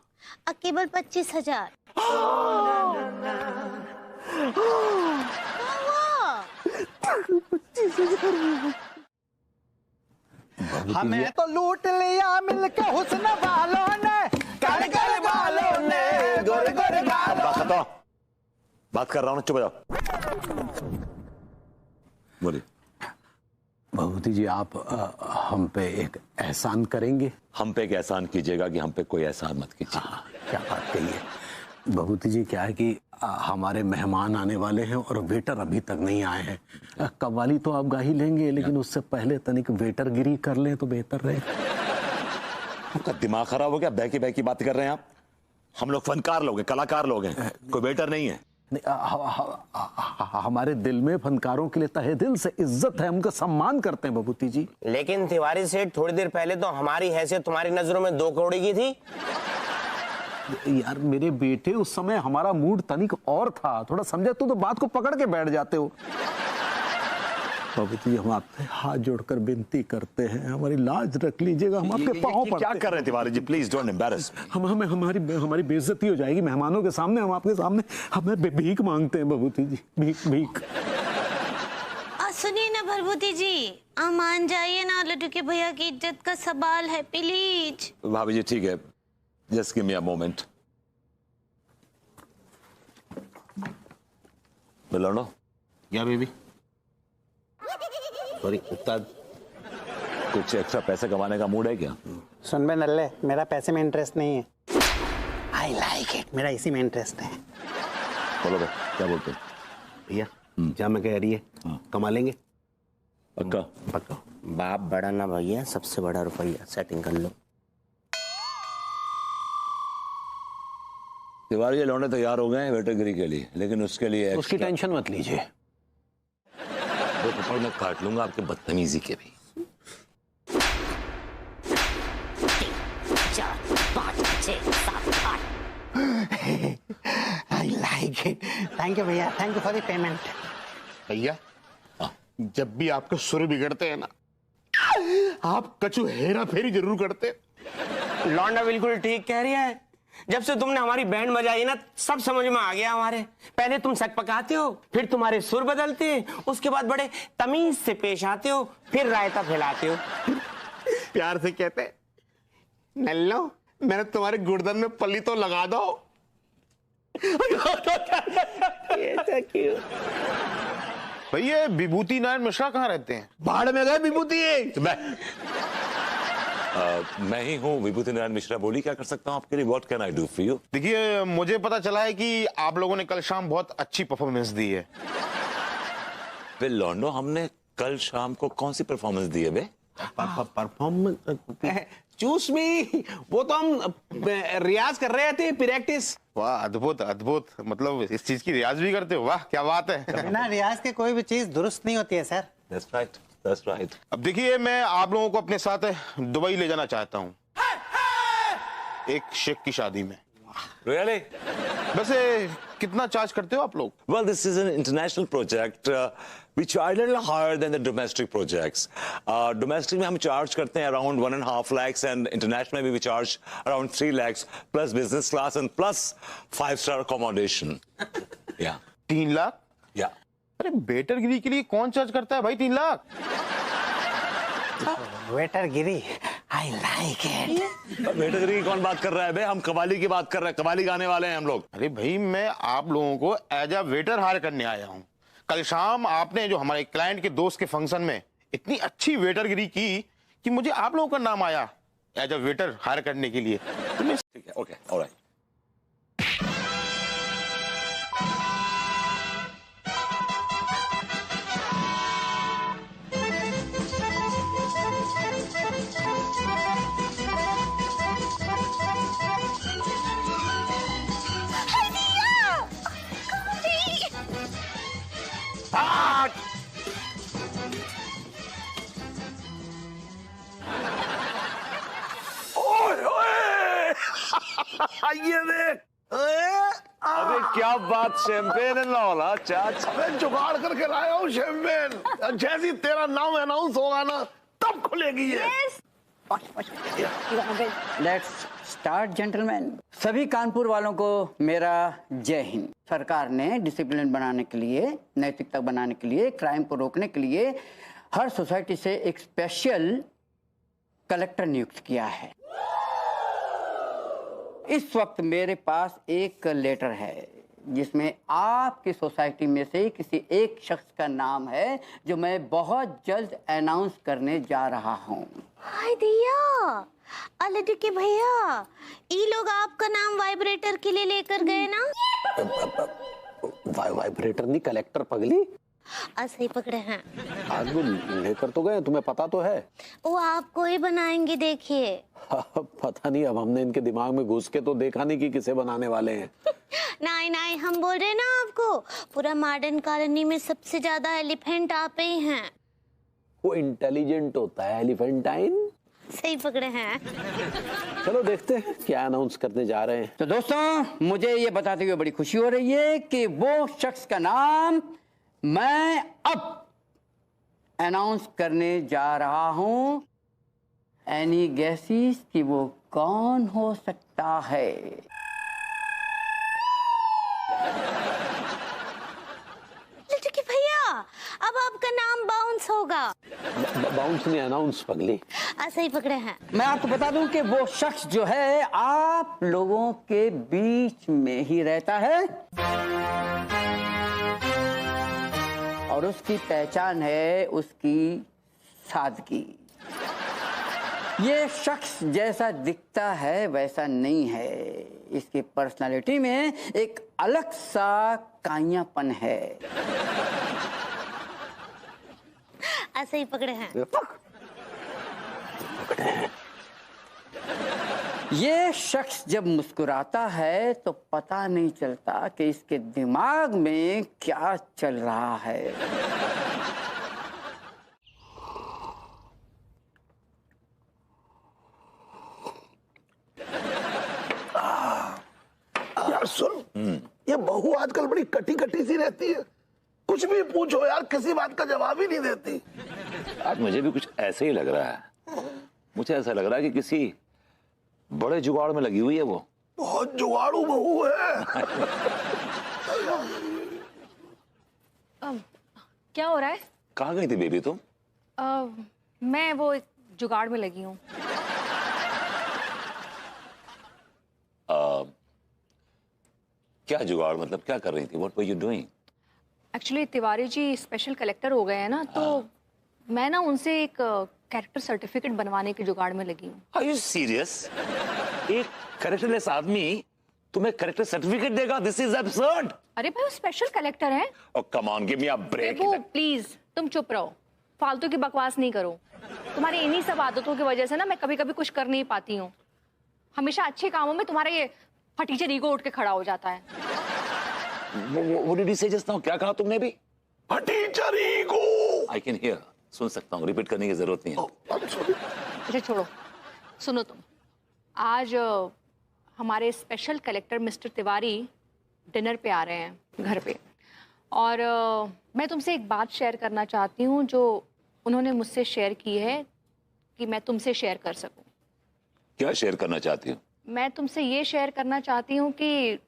केवल 25,000। हमें तो लूट लिया मिलके हुस्न वालों ने, काले काले बालों ने, गोरे गोरे गालों। बात खत्म, बात कर रहा हूँ, चुप हो जाओ। बोलिए। भभूति जी, आप हम पे एक एहसान करेंगे? हम पे एक एहसान कीजिएगा कि हम पे कोई एहसान मत कीजिए। क्या बात कही है भभूति जी। क्या है कि हमारे मेहमान आने वाले हैं और वेटर अभी तक नहीं आए हैं। कव्वाली तो आप गा ही लेंगे, लेकिन उससे पहले तनिक वेटर गिरी कर लें तो बेहतर रहे। आपका दिमाग खराब हो गया? बहकी बहकी बात कर रहे हैं आप। हम लोग फनकार लोग हैं, कलाकार लोग हैं, कोई वेटर नहीं है। हमारे दिल में फनकारों के लिए तहे दिल से इज्जत है, उनका सम्मान करते हैं भभूति जी। लेकिन तिवारी सेठ, थोड़ी देर पहले तो हमारी हैसियत तुम्हारी नजरों में 2 करोड़ की थी। यार मेरे बेटे, उस समय हमारा मूड तनिक और था, थोड़ा समझे तो बात को पकड़ के बैठ जाते हो। भभूति जी, हम आपसे हाथ जोड़कर विनती करते हैं, हमारी लाज रख लीजिएगा, हम आपके पांव पड़ते हैं। क्या कर रहे हैं Tiwari ji? Please don't embarrass. हमारी बेइज्जती हो जाएगी मेहमानों के सामने। हम आपके सामने हमें भीख मांगते हैं भभूति जी, भीख भीख। सुनिए ना भभूति जी, आप मान जाइए ना, लड्डू के भैया की इज्जत का सवाल है, प्लीज। भाभी जी ठीक है, just give me a moment. बिलोनो या बेबी, सॉरी उस्ताद, कुछ एक्स्ट्रा पैसे कमाने का मूड है क्या? सुन बे नल्ले, मेरा पैसे में इंटरेस्ट नहीं है। आई लाइक इट, मेरा इसी में इंटरेस्ट है। बोलो भाई, क्या बोलते हो? भैया क्या मैं कह रही है, कमा लेंगे पक्का? पक्का। बाप बड़ा ना भैया, सबसे बड़ा रुपया, सेटिंग कर लो। तिवारी जी लौंडे तैयार हो गए हैं वेटरगिरी के लिए, लेकिन उसके लिए उसकी टेंशन मत लीजिए, वो पकड़ मैं काट लूंगा आपके बदतमीजी के भी। 4, 5, 6, 7, 8। I like it. Thank you भैया, thank you for the payment. भैया, जब भी आपके सुर बिगड़ते हैं ना, आप कछु हेरा फेरी जरूर करते। लौंडा बिल्कुल ठीक कह रही है। जब से तुमने हमारी बैंड बजाई ना, सब समझ में आ गया हमारे। पहले तुम सक पकाते हो, फिर तुम्हारे सुर बदलते हैं, उसके बाद बड़े तमीज से पेश आते हो, फिर रायता फैलाते हो। प्यार से कहते, नल्लो मैंने तुम्हारे गुर्दन में पल्ली तो लगा दो। भैया, विभूति नारायण मिश्रा कहाँ रहते हैं? बाढ़ में गए विभूति। मैं ही हूँ विभूति नारायण मिश्रा। बोली क्या कर सकता हूँ आपके लिए? What can I do for you? देखिए, मुझे पता चला है कि आप लोगों ने कल शाम बहुत अच्छी परफॉर्मेंस दी है। फिर लौंडो, हमने कल शाम को कौन सी परफॉर्मेंस दी है बे? परफॉर्मेंस चूस मी, वो तो हम रियाज कर रहे थे, प्रैक्टिस। वाह, अद्भुत अद्भुत। मतलब इस चीज की रियाज भी करते हो? वाह, क्या बात है। बिना रियाज के कोई भी चीज दुरुस्त नहीं होती है sir. That's right, that's right. अब देखिए, मैं आप लोगों को अपने साथ दुबई ले जाना चाहता हूँ, एक शेख की शादी में। Really? वैसे कितना चार्ज करते हो आप लोग? Well, this is an international project. We charge a little higher than the domestic projects. Domestic में हम charge करते हैं around 1.5 lakhs and international में we charge around 3 lakhs plus business class and plus 5-star accommodation. Yeah. 3 lakh? Yeah. अरे वेटरगिरी के लिए कौन charge करता है भाई 3 लाख? वेटर गिरी, आई लाइक इट। वेटरगिरी की कौन बात कर रहा है बे? हम कवाली की बात कर रहे हैं, कवाली गाने वाले हैं हम लोग। अरे भाई, मैं आप लोगों को एज अ वेटर हायर करने आया हूँ। कल शाम आपने जो हमारे क्लाइंट के दोस्त के फंक्शन में इतनी अच्छी वेटरगिरी की कि मुझे आप लोगों का नाम आया एज अ वेटर हायर करने के लिए। तो मैं ठीक है, ओके, ऑलराइट। ये देख। अबे क्या बात, शैंपेन है लाओला चाच। अबे जुगाड़ करके लाया हूँ शैंपेन। जैसे तेरा नाम अनाउंस होगा ना तब खुलेगी ये। Let's start gentleman. सभी कानपुर वालों को मेरा जय हिंद। सरकार ने डिसिप्लिन बनाने के लिए, नैतिकता बनाने के लिए, क्राइम को रोकने के लिए हर सोसाइटी से एक स्पेशल कलेक्टर नियुक्त किया है। इस वक्त मेरे पास एक लेटर है जिसमें आपकी सोसाइटी में से किसी एक शख्स का नाम है जो मैं बहुत जल्द अनाउंस करने जा रहा हूँ। हाय दिया, अलडी के भैया, ये लोग आपका नाम वाइब्रेटर के लिए लेकर गए ना? वाइब्रेटर नहीं, कलेक्टर पगली। ऐसे ही पकड़े हैं। आज वो लेकर तो गए, तुम्हें पता तो है। वो आपको ही बनाएंगे, देखिए। पता नहीं, अब हमने इनके दिमाग में घुस के तो देखा नहीं कि किसे बनाने वाले हैं। नहीं नहीं, हम बोल रहे ना आपको, पूरा मॉडर्न कॉलोनी में सबसे ज्यादा एलिफेंट आप ही हैं। वो इंटेलिजेंट होता है, एलिफेंटाइन। सही पकड़े हैं। चलो देखते हैं क्या अनाउंस करने जा रहे हैं। तो दोस्तों, मुझे ये बताते हुए बड़ी खुशी हो रही है कि वो शख्स का नाम मैं अब अनाउंस करने जा रहा हूं। एनी गेसेस कि वो कौन हो सकता है? लटकी भैया, अब आपका नाम बाउंस होगा। बाउंस नहीं, अनाउंस पगली। ऐसे ही पकड़े हैं। मैं आपको बता दूं कि वो शख्स जो है आप लोगों के बीच में ही रहता है और उसकी पहचान है उसकी सादगी। ये शख्स जैसा दिखता है वैसा नहीं है। इसकी पर्सनालिटी में एक अलग सा काइयापन है। ऐसे ही पकड़े हैं। ये शख्स जब मुस्कुराता है तो पता नहीं चलता कि इसके दिमाग में क्या चल रहा है। यार सुन, ये बहू आजकल बड़ी कटी कटी सी रहती है। कुछ भी पूछो यार, किसी बात का जवाब ही नहीं देती। आज मुझे भी कुछ ऐसे ही लग रहा है। मुझे ऐसा लग रहा है कि किसी बड़े जुगाड़ में लगी हुई है वो। बहुत जुगाड़ू बहू है। क्या हो रहा है? कहाँ गई थी बेबी तुम? मैं वो एक जुगाड़ में लगी हूँ। क्या जुगाड़ मतलब, क्या कर रही थी? What were you doing? Actually Tiwari ji special collector हो गए हैं ना, तो मैं ना उनसे एक कैरेक्टर सर्टिफिकेट बनवाने की जुगाड़ में लगी हूँ। Are you serious? एक कैरेक्टरलेस आदमी तुम्हें कैरेक्टर सर्टिफिकेट देगा? This is absurd. अरे भाई, वो स्पेशल कलेक्टर हैं। Oh come on, give me a break. वो प्लीज तुम चुप रहो, फालतू की बकवास नहीं करो। तुम्हारी इन्हीं सब आदतों की वजह से ना मैं कभी कभी कुछ कर नहीं पाती हूँ। हमेशा अच्छे कामों में तुम्हारा ये फटीचर ईगो उठ के खड़ा हो जाता है। What did you say just now? क्या कहा तुमने भी? फटीचर ईगो। I can hear. सुन सकता हूँ, रिपीट करने की जरूरत नहीं है। अच्छा छोड़ो, सुनो तुम। आज हमारे special collector mister Tiwari dinner पे आ रहे हैं घर पे, और मैं तुमसे एक बात शेयर करना चाहती हूँ जो उन्होंने मुझसे शेयर की है कि मैं तुमसे शेयर कर सकूँ। क्या शेयर करना चाहती हूँ? मैं तुमसे ये शेयर करना चाहती हूँ कि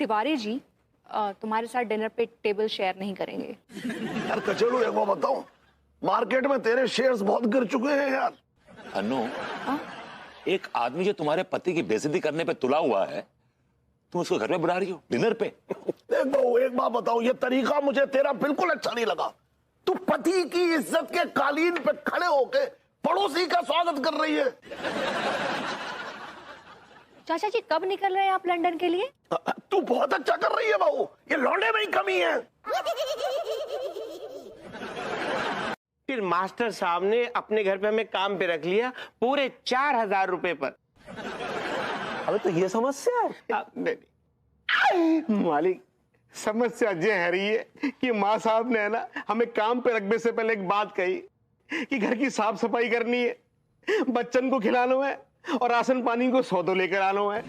तिवारी जी तुम्हारे साथ डिनर पे टेबल शेयर नहीं करेंगे। यार कचड़ू, एक बात बताऊं, मार्केट में तेरे शेयर्स बहुत गिर चुके हैं यार। अनु, एक आदमी जो तुम्हारे पति की बेइज्जती करने पे तुला हुआ है, तुम उसको घर पे बुला रही हो डिनर पे? देख बहू, एक बात बताऊं, ये तरीका मुझे तेरा बिल्कुल अच्छा नहीं लगा। तू पति की इज्जत के कालीन पे खड़े होके पड़ोसी का स्वागत कर रही है। चाचा जी, कब निकल रहे हैं आप लंदन के लिए? तू बहुत अच्छा कर रही है बहू, ये लौंडे में ही कमी है। फिर मास्टर साहब ने अपने घर पे हमें काम पे रख लिया पूरे 4,000 रुपए पर। अबे तो ये समस्या है। नहीं मालिक, समस्या ये है रही है कि माँ साहब ने है ना हमें काम पे रखने से पहले एक बात कही कि घर की साफ सफाई करनी है, बच्चन को खिलाना है और राशन पानी को सौदो लेकर आना है।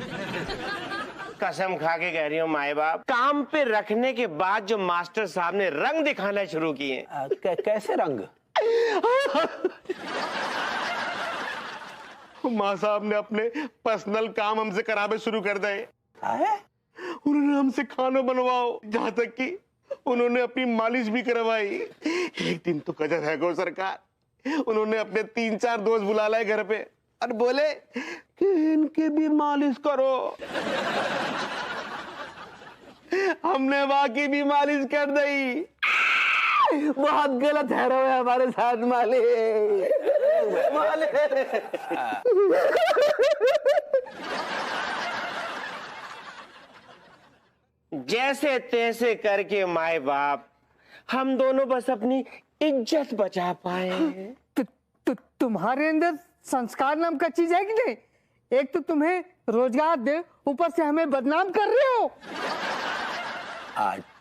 कसम खा के कह रही हूँ माए बाप, काम पे रखने के बाद जो मास्टर साहब ने रंग दिखाना शुरू किए। कैसे रंग? माँ साहब ने अपने पर्सनल काम हमसे करावे शुरू कर दिए। उन्होंने हमसे खाना बनवाओ, जहाँ तक कि उन्होंने अपनी मालिश भी करवाई। एक दिन तो गजब है गो सरकार, उन्होंने अपने 3-4 दोस्त बुला लाए घर पे और बोले कि इनकी भी मालिश करो। हमने बाकी भी मालिश कर दी। बहुत गलत है रहो हमारे साथ मालिक। जैसे तैसे करके माए बाप हम दोनों बस अपनी इज्जत बचा पाए। तुम्हारे अंदर संस्कार नाम का चीज है कि नहीं? एक तो तुम्हें रोजगार दे, ऊपर से हमें बदनाम कर रहे हो।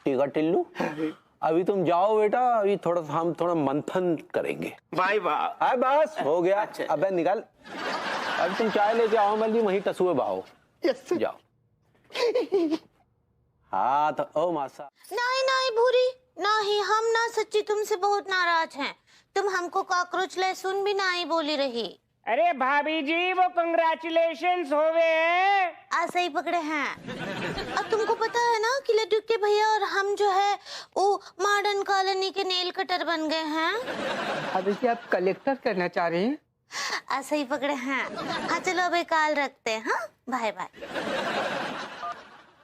ठीक है टिल्लू, अभी तुम जाओ बेटा, अभी हम थोड़ा मंथन करेंगे। भाई बाप बस हो गया। अबे निकल, अब तुम चाय लेके आओ, मैं वहीं तसुए बहाओ। जाओ। हाँ तो ओ मासा। नहीं नहीं भूरी, नहीं, हम ना सच्ची तुमसे बहुत नाराज हैं। तुम हमको कॉकरोच लहसुन भी नहीं बोली रही। अरे भाभी जी, वो कंग्रेचुलेशंस होवे हैं। ऐसे ही पकड़े हैं। अब तुमको पता है ना कि लड्डू के भैया और हम जो है वो मॉडर्न कॉलोनी के नेल कटर बन गए हैं। भाभी जी, आप कलेक्टर करना चाह रही हैं? ऐसे ही पकड़े हैं। हाँ चलो अब काल रखते हैं। हाँ बाय बाय।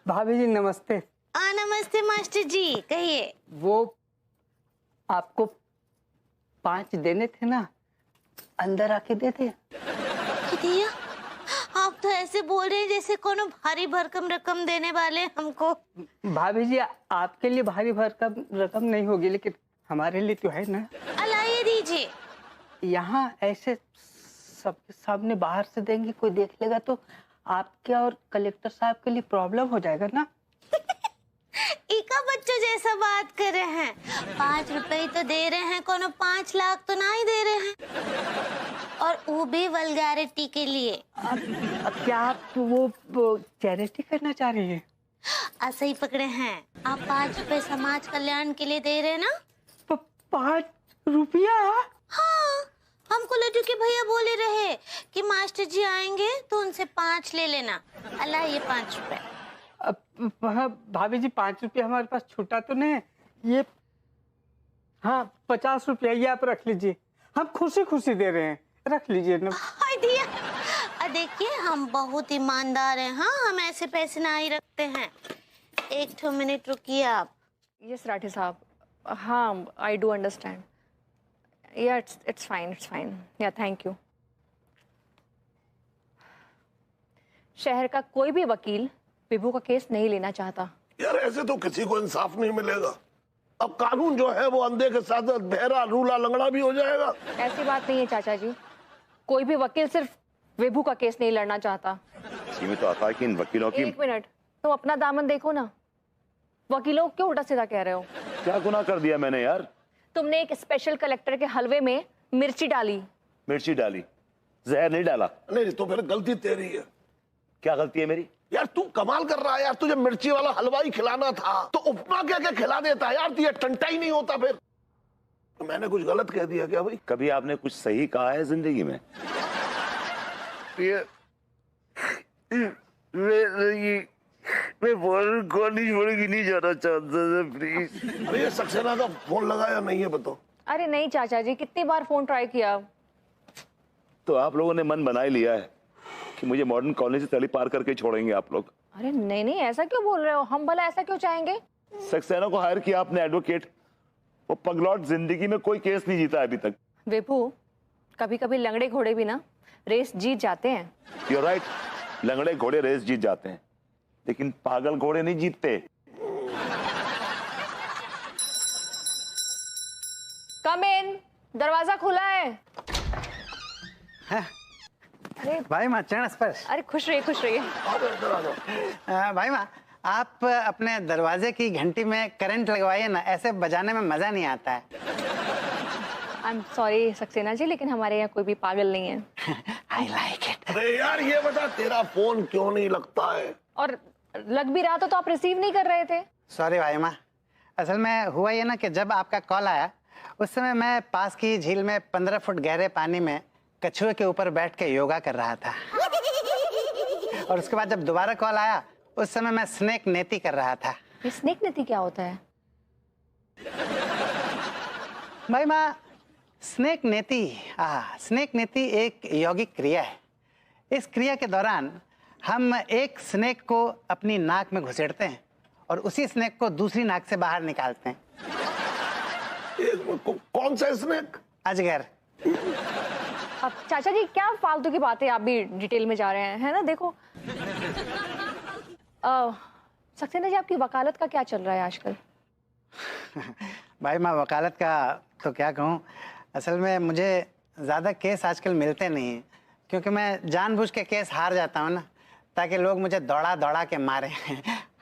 भाभी जी नमस्ते। नमस्ते मास्टर जी, कहिए। वो आपको 5 देने थे ना, अंदर आके दे दे। दिया? आप तो ऐसे बोल रहे हैं जैसे कोनो भारी भरकम रकम देने वाले हमको। भाभी जी, आपके लिए भारी भरकम रकम नहीं होगी, लेकिन हमारे लिए तो है ना। अलाइए दीजिए। यहाँ ऐसे सबके सामने बाहर से देंगे, कोई देख लेगा तो आपके और कलेक्टर साहब के लिए प्रॉब्लम हो जाएगा ना। इका बच्चों जैसा बात कर रहे हैं। 5 रुपए तो दे रहे हैं, कोनो 5 लाख तो नहीं दे रहे हैं, और वो भी वल्गैरिटी के लिए। अब क्या आप वो चैरिटी करना चाह रही है? ऐसे ही पकड़े हैं। आप 5 रुपए समाज कल्याण के लिए दे रहे हैं ना। 5 रुपया? हाँ, हमको लड्डू के भैया बोले रहे कि मास्टर जी आएंगे तो उनसे 5 ले लेना। अल्लाह ये 5 रुपए। भाभी जी, 5 रुपया हमारे पास छूटा तो नहीं। ये हाँ 50 रुपया, ये आप रख लीजिए। हम खुशी खुशी दे रहे हैं, रख लीजिए ना। देखिए हम बहुत ईमानदार हैं। हाँ, हम ऐसे पैसे ना ही रखते हैं। 1 मिनट रुकिए आप। यस राठी साहब, हाँ आई डू अंडरस्टैंड। या इट्स फाइन। या थैंक यू। शहर का कोई भी वकील विभू का केस नहीं लेना चाहता। यार ऐसे तो किसी को इंसाफ नहीं मिलेगा। अब कानून जो है वो अंधे के साथ बहरा लूला लंगड़ा भी हो जाएगा। ऐसी बात नहीं है चाचा जी, कोई भी वकील सिर्फ विभू का केस नहीं लड़ना चाहता। इसी में तो आता है कि इन वकीलों की। 1 मिनट, तुम अपना दामन देखो ना। वकीलों को क्यों उल्टा सीधा कह रहे हो? क्या गुनाह कर दिया मैंने यार? तुमने एक स्पेशल कलेक्टर के हलवे में मिर्ची डाली। मिर्ची डाली, जहर नहीं डाला। नहीं तो फिर गलती तेरी है। क्या गलती है मेरी? यार तू कमाल कर रहा है यार, तुझे मिर्ची वाला हलवा ही खिलाना था तो उपमा क्या क्या खिला देता यार, तुझे टंटा ही नहीं होता। फिर तो मैंने कुछ गलत कह दिया क्या भाई? कभी आपने कुछ सही कहा है जिंदगी में? मैं कॉलेज नहीं जाना चाहता था, प्लीज। अरे सक्सेना का फोन लगाया नहीं है बताओ? अरे नहीं चाचा जी, कितनी बार फोन ट्राई किया। तो आप लोगों ने मन बना ही लिया है कि मुझे मॉडर्न कॉलेज से तली पार करके छोड़ेंगे आप लोग। अरे नहीं, ऐसा क्यों बोल रहे हो? हम भला ऐसा क्यों चाहेंगे? सक्सेना को हायर किया आपने एडवोकेट, वो पगलौट जिंदगी में कोई केस नहीं जीता अभी तक। विभू, कभी कभी लंगड़े घोड़े भी ना रेस जीत जाते हैं। You're right, लंगड़े घोड़े रेस जीत जाते हैं, लेकिन पागल घोड़े नहीं जीतते। कम इन, दरवाजा खुला है। अरे भाई माँ, चरण स्पर्श। अरे खुश रहिए। भाई माँ, आप अपने दरवाजे की घंटी में करंट लगवाइए ना, ऐसे बजाने में मजा नहीं आता है। I am sorry Saxena ji, लेकिन हमारे यहाँ कोई भी पागल नहीं है। आई लाइक इट। अरे यार ये बता, तेरा फोन क्यों नहीं लगता है? और लग भी रहा था तो आप रिसीव नहीं कर रहे थे। सॉरी भाई माँ, असल में हुआ ये ना कि जब आपका कॉल आया उस समय मैं पास की झील में 15 फुट गहरे पानी में कछुए के ऊपर बैठ के योगा कर रहा था। और उसके बाद जब दोबारा कॉल आया उस समय मैं स्नेक नेती कर रहा था। ये स्नेक नेती क्या होता है? भाई माँ, स्नेक नेती एक यौगिक क्रिया है। इस क्रिया के दौरान हम एक स्नेक को अपनी नाक में घुसेड़ते हैं और उसी स्नेक को दूसरी नाक से बाहर निकालते हैं। कौन सा स्नेक? अजगर। अब चाचा जी क्या फालतू की बातें आप भी डिटेल में जा रहे हैं, है ना? देखो सक्सेना जी, आपकी वकालत का क्या चल रहा है आजकल? भाई मैं वकालत का तो क्या कहूँ, असल में मुझे ज़्यादा केस आजकल मिलते नहीं हैं, क्योंकि मैं जानबूझ के केस हार जाता हूँ ना, ताकि लोग मुझे दौड़ा दौड़ा के मारे।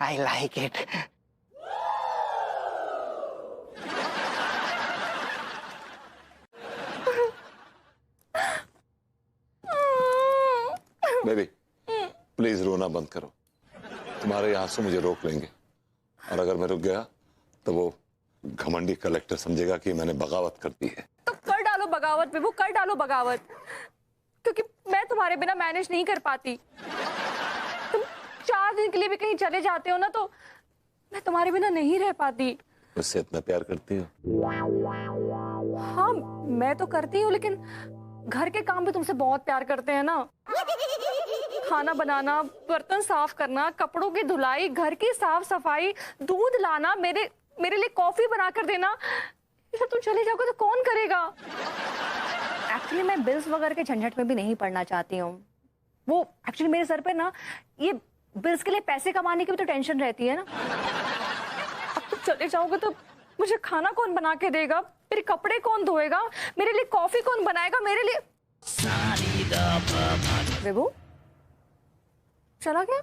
आई लाइक इट। बेबी प्लीज रोना बंद करो, तुम्हारे यहाँ से मुझे रोक लेंगे, और अगर मैं रुक गया तो वो घमंडी कलेक्टर समझेगा कि मैंने बगावत कर दी है। तो कर डालो बगावत बेबू, कर डालो बगावत, क्योंकि मैं तुम्हारे बिना मैनेज नहीं कर पाती। तुम 4 दिन के लिए भी कहीं चले जाते हो ना तो मैं तुम्हारे बिना नहीं रह पाती। मुझसे इतना प्यार करती हो? हाँ मैं तो करती हूँ, लेकिन घर के काम भी तुमसे बहुत प्यार करते हैं ना। खाना बनाना, बर्तन साफ करना, कपड़ों की धुलाई, घर की साफ सफाई, दूध लाना, मेरे लिए कॉफी बना कर देना, ये सब तुम चले जाओगे तो कौन करेगा? एक्चुअली मैं बिल्स वगैरह के झंझट में भी नहीं पड़ना चाहती हूँ। वो एक्चुअली मेरे सर पे ना ये बिल्स के लिए पैसे कमाने की भी तो टेंशन रहती है ना। अब तुम चले जाओगे तो मुझे खाना कौन बना के देगा, मेरे कपड़े कौन धोएगा, मेरे लिए कॉफी कौन बनाएगा, मेरे लिए। बेबू चला गया?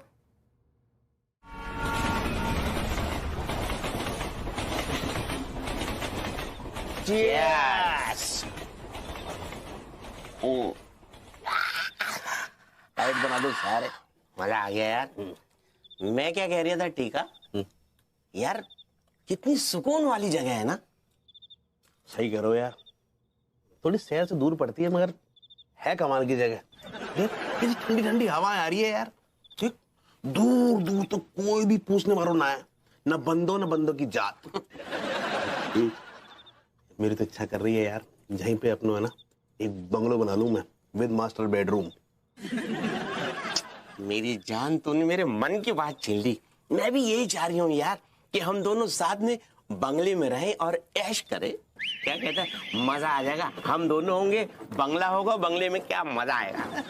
Yes! टाइट बना दो सारे। मजा आ गया यार। मैं क्या कह रहा था टीका, यार कितनी सुकून वाली जगह है ना। सही करो यार, थोड़ी शहर से दूर पड़ती है मगर है कमाल की जगह। देख कितनी ठंडी ठंडी हवा आ रही है यार। ठीक, दूर दूर तो कोई भी पूछने वालों ना है, न बंदों की जात। मेरी तो इच्छा कर रही है यार, यहीं पे अपना है ना एक बंगलो बना लूं मैं, विद मास्टर बेडरूम। मेरी जान तूने मेरे मन की बात छीन ली। मैं भी यही चाह रही हूँ यार कि हम दोनों साथ में बंगले में रहें और ऐश करें। क्या कहता है? मजा आ जाएगा। हम दोनों होंगे, बंगला होगा, बंगले में क्या मजा आएगा।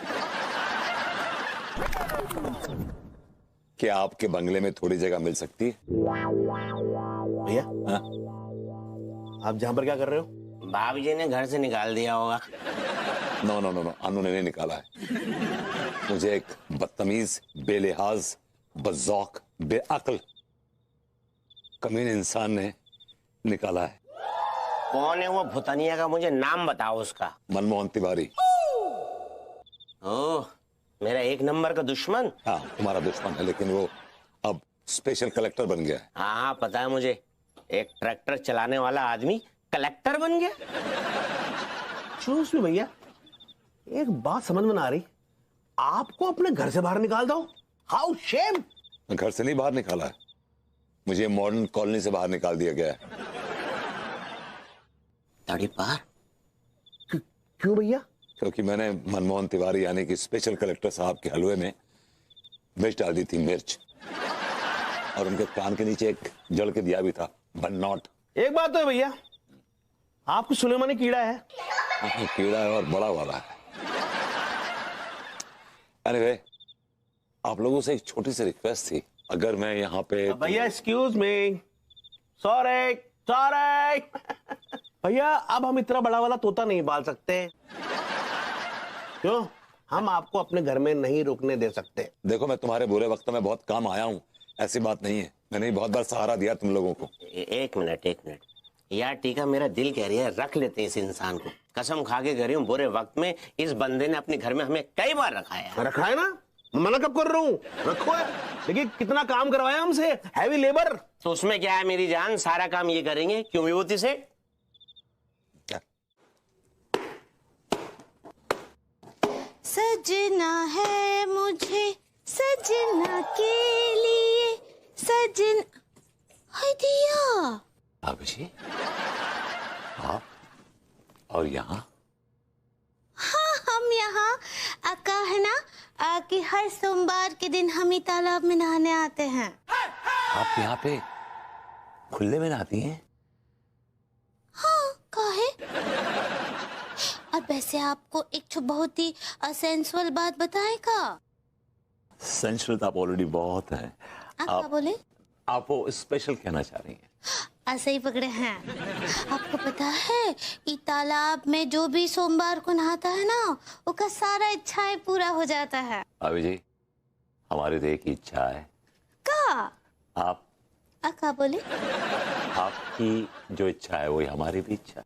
क्या आपके बंगले में थोड़ी जगह मिल सकती है? भैया आप जहां पर क्या कर रहे हो? भाभी जी ने घर से निकाल दिया होगा। नो नो नो नो, अनु ने नहीं निकाला है। मुझे एक बदतमीज, बेलिहाज, बज़ौक, बेअक्ल, कमीने इंसान ने निकाला है। कौन है वो भुतनिया का? मुझे नाम बताओ उसका। मनमोहन तिवारी। ओह, मेरा 1 नंबर का दुश्मन। हाँ तुम्हारा दुश्मन है, लेकिन वो अब स्पेशल कलेक्टर बन गया है। हाँ पता है मुझे। एक ट्रैक्टर चलाने वाला आदमी कलेक्टर बन गया। चूस में भैया एक बात समझ में ना आ रही, आपको अपने घर से बाहर निकाल दो। How shame. घर से नहीं बाहर निकाला है, मुझे मॉडर्न कॉलोनी से बाहर निकाल दिया गया है। तड़ी पार? क्यों भैया? क्योंकि मैंने मनमोहन तिवारी यानी कि स्पेशल कलेक्टर साहब के हलवे में मिर्च डाल दी थी, मिर्च, और उनके कान के नीचे एक जड़ के दिया भी था, बट नॉट। एक बात तो है भैया, आपको सुलेमानी कीड़ा है। कीड़ा है और बड़ा वाला है। Anyway, आप लोगों से एक छोटी सी रिक्वेस्ट थी, अगर मैं यहाँ पे भैया एक्सक्यूज मी, सॉरी सॉरी भैया, अब हम इतना बड़ा वाला तोता नहीं पाल सकते। क्यों? हम आपको अपने घर में नहीं रुकने दे सकते। देखो मैं तुम्हारे बुरे वक्त में बहुत काम आया हूँ, ऐसी बात नहीं है। मैंने बहुत बार सहारा दिया तुम लोगों को। एक मिनट यार टीका, मेरा दिल कह रही है रख लेते हैं इस इंसान को। कसम खा के कह रही हूँ, बुरे वक्त में इस बंदे ने अपने घर में हमें कई बार रखा है। रखा है ना, मना कब कर रहा हूँ, रखो है। देखिए कितना काम करवाया हमसे, हैवी लेबर। तो उसमें क्या है मेरी जान, सारा काम ये करेंगे, क्यों विभूति से? सजना है मुझे सजना के लिए सजन। हाय दिया भाभी जी, आप और यहाँ? हाँ, हम यहाँ कहा है ना कि हर सोमवार के दिन हम ही तालाब में नहाने आते हैं। आप यहाँ पे खुले में नहाती हैं? हाँ, काहे? और वैसे आपको एक बहुत ही सेंसुअल बात बताए का? सेंसुअल आप ऑलरेडी बहुत है। आप क्या बोले? आप वो स्पेशल कहना चाह रही हैं? ऐसे ही पकड़े हैं। आपको पता है कि तालाब में जो भी सोमवार को नहाता है ना, उसका सारा इच्छाएं पूरा हो जाता है। भाभी जी, हमारी तो एक ही इच्छा है। का? आप क्या बोले? आपकी जो इच्छा है वही हमारी भी इच्छा।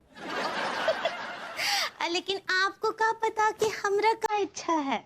लेकिन आपको क्या पता कि हमरा का इच्छा है?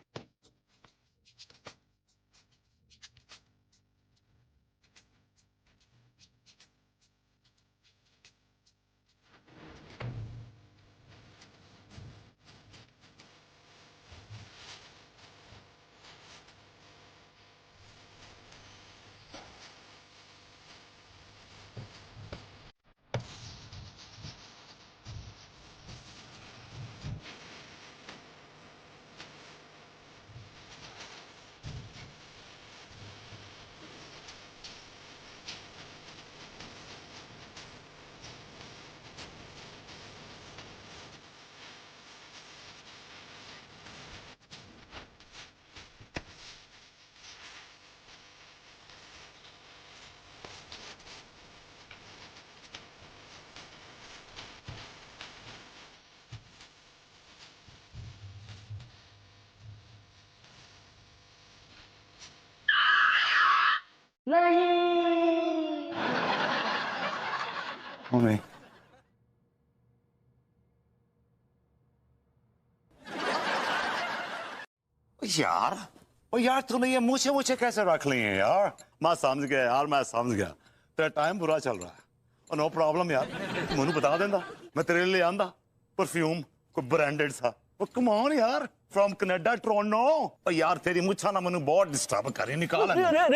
मम्मी, यार ओ यार तूने ये मुझे मुझे कैसे रख ली है यार? मैं समझ गया यार, मैं समझ गया। तेरा टाइम बुरा चल रहा है। नो प्रॉब्लम यार, तू मैनू बता देंदा, मैं तेरे लिए आंदा परफ्यूम कोई ब्रांडेड सा। ओ कम ऑन यार, फ्रॉम कनाडा टोरंटो। ओ यार तेरी मुच्छा ना मैनू बहुत डिस्टर्ब करी, निकाल। यार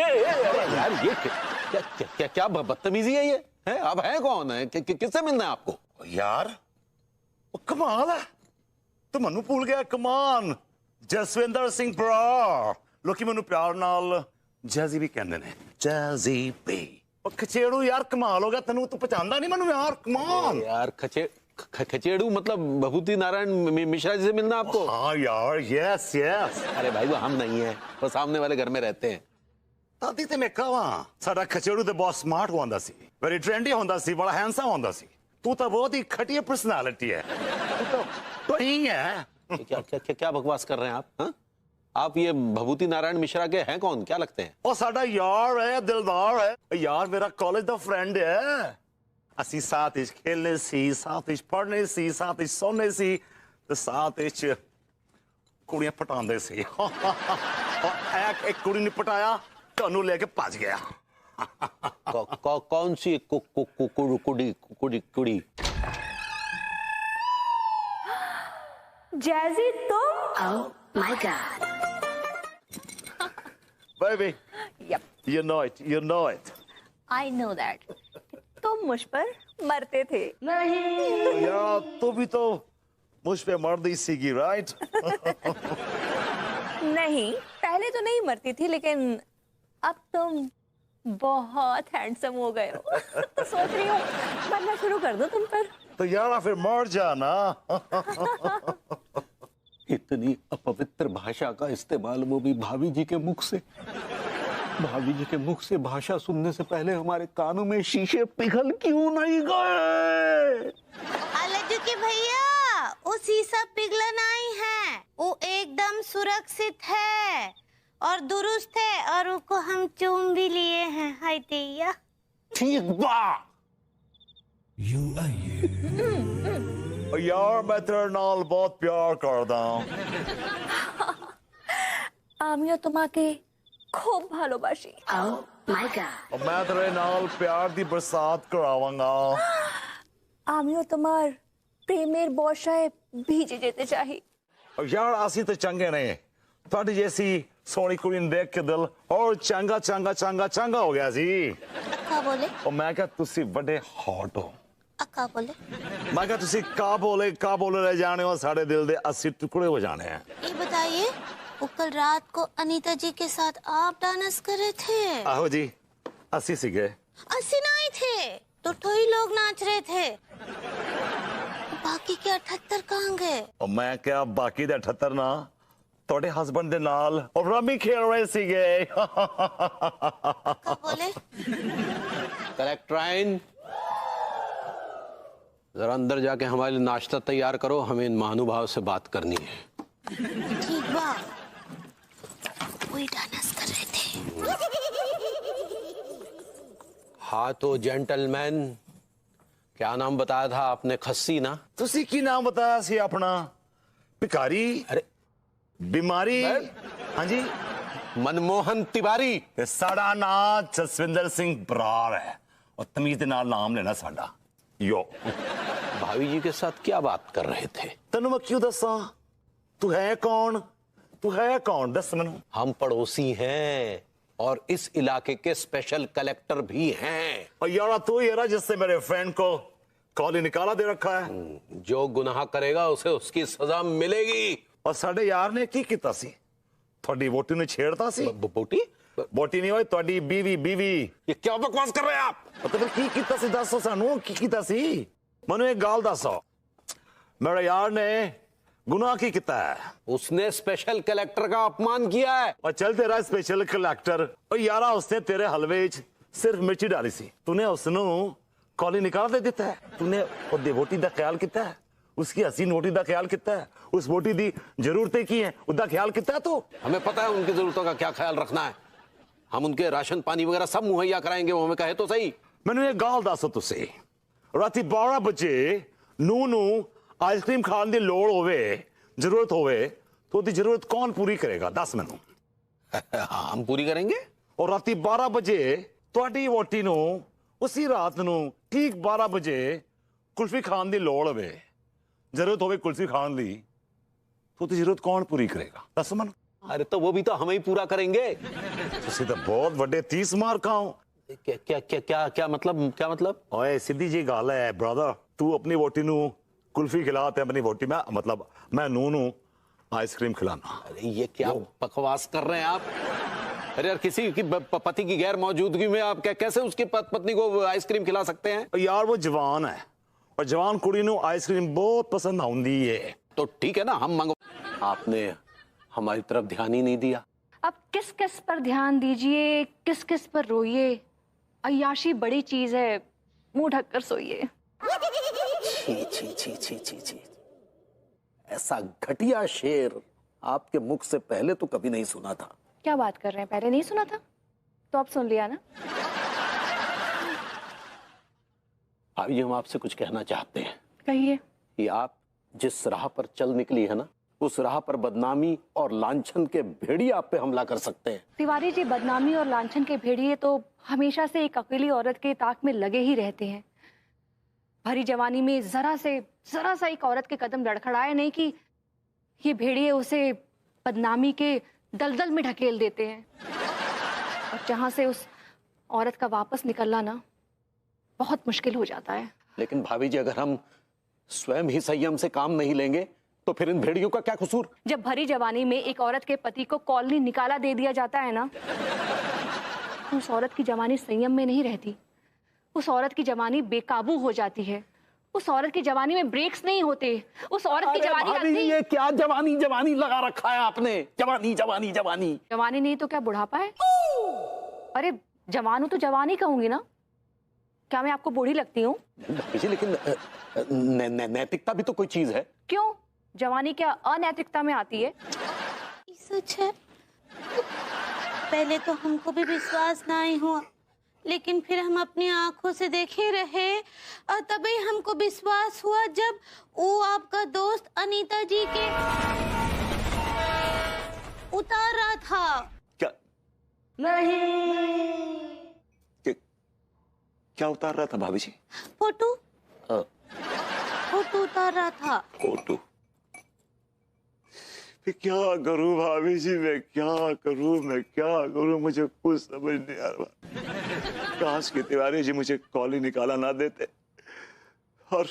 ये क्या बदतमीजी है ये? है आप हैं कौन है? किससे मिलना है आपको? यार ओ कमाल है, तू मैनू भूल गया। कमान जसविंदर सिंह बरा, लोकी मैनू प्यार नाल जैजी भी कहंदे ने। Jazzy B. ओ खचेड़ू यार, कमाल हो गया तेनू, तू पहचानदा नहीं मैनू यार? कमान यार खचेड़ू मतलब भभूति नारायण मिश्रा जी से मिलना आपको? हाँ यार, यस यस। अरे भाई वो हम नहीं है, वो सामने वाले घर में रहते हैं। दादी ते मैं कहा साडा खचेड़ू ते बहुत स्मार्ट होंदा सी, वेरी ट्रेंडी होंदा सी, बड़ा हैंडसम होंदा सी। तू तो बहुत ही घटिया पर्सनालिटी है, तू तो ही है। क्या बकवास कर रहे हैं आप? हा? आप ये भभूति नारायण मिश्रा के हैं कौन, क्या लगते हैं? ओ साडा यार है, दिलदार है यार, मेरा कॉलेज दा फ्रेंड है। असी साथ इच खेलने सी, साथ इच पढ़ने सी, साथ इच सोने सी, ते साथ इच कुड़ियां पटांदे सी। और एक कुड़ी ने पटाया तो अनु लेके भज गया। कौन सी कुड़ी? जैजी तुम? Oh my God. Baby, Yep. you know it, you know it. I know that. तुम मुझ पर मरते थे। यार तू भी तो मुझ पे मर दी सीगी, राइट? नहीं, पहले तो नहीं मरती थी, लेकिन अब तुम बहुत हैंडसम हो गए हो। तो सोच रही हूँ मरना शुरू कर दो तुम पर। तो यार फिर मर जाना। इतनी अपवित्र भाषा का इस्तेमाल वो भी भाभी जी के मुख से। भाभी जी के मुख से भाषा सुनने से पहले हमारे कानों में शीशे पिघल क्यों नहीं गए? लड्डू के भैया, वो शीशा पिघला नहीं है, वो एकदम सुरक्षित है और दुरुस्त है, और उसको हम चूम भी लिए हैं। हाय दैया। ठीक बा, यार मैं तेरे नाल बहुत प्यार करदा আমিও তোমাকে খুব ভালোবাসি मैं तेरे नाल प्यार दी बरसात करावांगा আমিও তোমার প্রেমের বর্ষায় ভিজে যেতে চাই यार ਅਸੀਂ ਤੇ ਚੰਗੇ ਨੇ ਤੁਹਾਡੀ ਜੈਸੀ ਸੋਹਣੀ ਕੁੜੀ ਨੂੰ ਦੇਖ ਕੇ ਦਿਲ ਔਰ ਚੰਗਾ ਚੰਗਾ ਚੰਗਾ ਚੰਗਾ ਹੋ ਗਿਆ ਸੀ अक्का बोले ਉਹ ਮੈਂ ਕਿਹਾ ਤੁਸੀਂ ਵੱਡੇ ਹੌਟ ਹੋ अक्का बोले ਮੈਂ ਕਿਹਾ ਤੁਸੀਂ ਕਾ ਬੋਲੇ ਰਹਿ ਜਾਣੇ ਹੋ ਸਾਡੇ ਦਿਲ ਦੇ 80 टुकड़े हो जाने हैं ये बताइए वो कल रात को अनीता जी के साथ आप डांस कर रहे थे आहो जी 80 सीगे 80 नहीं थे तो ही लोग नाच रहे थे बाकी के 78 कहाँ गए और मैं क्या बाकी दे 78 ना ਤੁਹਾਡੇ ਹਸਬੰਡ ਦੇ ਨਾਲ और रमी खेल रहे सीगे बोले कलेक्ट्राइन जरा अंदर जाके हमारे लिए नाश्ता तैयार करो, हमें इन महानुभाव से बात करनी है। ठीक बा वही डांस कर रहे थे हाँ तो जेंटलमैन, क्या नाम बताया था आपने? खस्सी ना? ਤੁਸੀਂ ਕੀ ਨਾਮ बताया सी अपना? भिखारी? अरे बीमारी? हाँ जी मनमोहन तिवारी। साड़ा नाम जसविंदर सिंह बरार है और तमीज के नाल नाम लेना साड़ा। यो भाभी जी के साथ क्या बात कर रहे थे? तेनू मैं क्यों दसा? तू है कौन? तू है कौन? दस मैनू। हम पड़ोसी हैं और इस इलाके के स्पेशल कलेक्टर भी हैं। और यार तू ही है ना जिससे मेरे फ्रेंड को कॉली निकाला दे रखा है। जो गुनाह करेगा उसे उसकी सजा मिलेगी। और साडे यार ने की कीता सी? थोड़ी वोटी ने छेड़ता सी? बोटी? बोटी नहीं होई थोड़ी बीवी। बीवी ये क्या बकवास कर रहे हैं आप? तो की कीता सी? दसो सानू की कीता सी? मनु एक गाल दसो। मेरे यार ने गुनाह की किता है? उसने स्पेशल कलेक्टर का अपमान किया है। और चल तेरा स्पेशल कलेक्टर और यारा उसने तेरे हलवे च सिर्फ मिर्ची डाली सी, तूने उसनू कॉली निकाल दे दिता है। तूने ओदी वोटी दा ख्याल किता है? उसकी हसीन वोटी दा ख्याल किता है? उस वोटी दी जरूरतें की हैं उदा ख्याल किता है? तो हमें पता है उनकी जरूरतों का क्या ख्याल रखना है। हम उनके राशन पानी वगैरह सब मुहैया कराएंगे, वो हमें कहे तो सही। मैंने ये गाल दसो तुसी राती 12 बजे नू आइसक्रीम खाने की लोड़ होवे, जरूरत होवे तो ओदी जरूरत कौन पूरी करेगा? दस मैनू। हम पूरी करेंगे। और राती 12 बजे ਤੁਹਾਡੀ ਵੋਟੀ ਨੂੰ उसी रात ਨੂੰ ठीक 12 बजे कुल्फी खान की लोड़ होवे, जरूरत होवे कुल्फी खान दी, तो ओदी जरूरत कौन पूरी करेगा? दस मन। अरे तो वो भी तो हम ही पूरा करेंगे। तुसी तो बहुत बड़े 30 मार का हो। क्या क्या क्या क्या क्या मतलब? क्या मतलब? ओए सीधी जी गल है ब्रदर, तू अपनी वोटी नु कुल्फी खिला ते अपनी वोटी में मतलब मैं नू आइसक्रीम खिलाना। अरे ये क्या बकवास कर रहे हैं आप? अरे यार किसी की पति की गैर मौजूदगी में आप कैसे उसकी पत्नी को आइसक्रीम खिला सकते हैं? यार वो जवान है और जवान कुड़ी नु आइसक्रीम बहुत पसंद आउंदी है। तो ठीक है ना, हम मंगवा। आपने हमारी तरफ ध्यान ही नहीं दिया। अब किस किस पर ध्यान दीजिए, किस किस पर रोइए। अय्याशी बड़ी चीज है, मुंह ढककर सोइए। छी छी छी छी छी छी, ऐसा घटिया शेर आपके मुख से पहले तो कभी नहीं सुना था। क्या बात कर रहे हैं? पहले नहीं सुना था तो अब सुन लिया ना। अभी हम आपसे कुछ कहना चाहते हैं। कहिए। कि आप जिस राह पर चल निकली है ना, उस राह पर बदनामी और लांछन के भेड़िए आप पे हमला कर सकते हैं। तिवारी जी, बदनामी और लांछन के भेड़िए तो हमेशा से एक अकेली औरत के ताक में लगे ही रहते हैं। भरी जवानी में जरा सा एक औरत के कदम लड़खड़ाए नहीं कि ये भेड़िए उसे बदनामी के दलदल में ढकेल देते हैं, और जहां से उस औरत का वापस निकलना ना बहुत मुश्किल हो जाता है। लेकिन भाभी जी, अगर हम स्वयं ही संयम से काम नहीं लेंगे तो फिर इन भेड़ियों का क्या कसूर? जब भरी जवानी में एक औरत के पति को कॉलनी निकाला दे दिया जाता है ना, तो उस औरत की जवानी संयम में नहीं रहती। उस औरत की जवानी बेकाबू हो जाती है। उस औरत की जवानी में ब्रेक्स नहीं होते। उस औरत की जवानी भाभी जी, ये क्या जवानी लगा रखा है आपने? जवानी नहीं तो क्या बुढ़ापा है? अरे जवान हूं तो जवानी कहूंगी ना। क्या मैं आपको बूढ़ी लगती हूँ? भाभी जी, लेकिन नैतिकता भी तो कोई चीज है। क्यों? जवानी क्या अनैतिकता में आती है? सच है। पहले तो हमको भी विश्वास ना ही हुआ, लेकिन फिर हम अपनी आंखों से देखे रहे और तभी हमको विश्वास हुआ जब वो आपका दोस्त अनीता जी के उतार रहा था। क्या क्या उतार रहा था भाभी जी? फोटो उतार रहा था। फोटो? क्या करूं भाभी जी, मैं क्या करूं, मुझे कुछ समझ नहीं आ रहा। काश के तिवारी जी मुझे कॉली निकाला ना देते और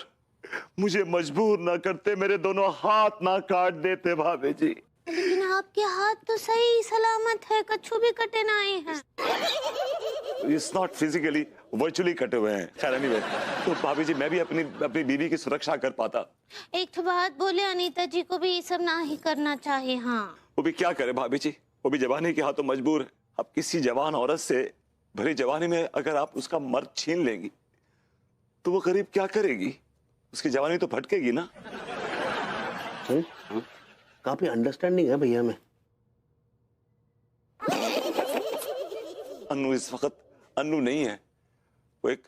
मुझे मजबूर ना करते, मेरे दोनों हाथ ना काट देते भाभी जी। लेकिन आपके हाथ तो सही सलामत है, कछु भी कटे ना आए हैं। It's not physically, virtually कटे हुए हैं। खैर anyway, तो भाभी जी मैं भी अपनी बीवी की सुरक्षा कर पाता। एक तो बात बोले, अनीता जी को भी ये सब ना ही करना चाहिए। हाँ, वो भी क्या करे भाभी जी, वो भी जवानी के हाथों मजबूर है। अब किसी जवान औरत से भरी जवानी में अगर आप उसका मर्द छीन लेंगी तो वो गरीब क्या करेगी? उसकी जवानी तो भटकेगी ना। काफी अंडरस्टैंडिंग है भैया में। अन्नू इस वक्त अन्नू नहीं है, वो एक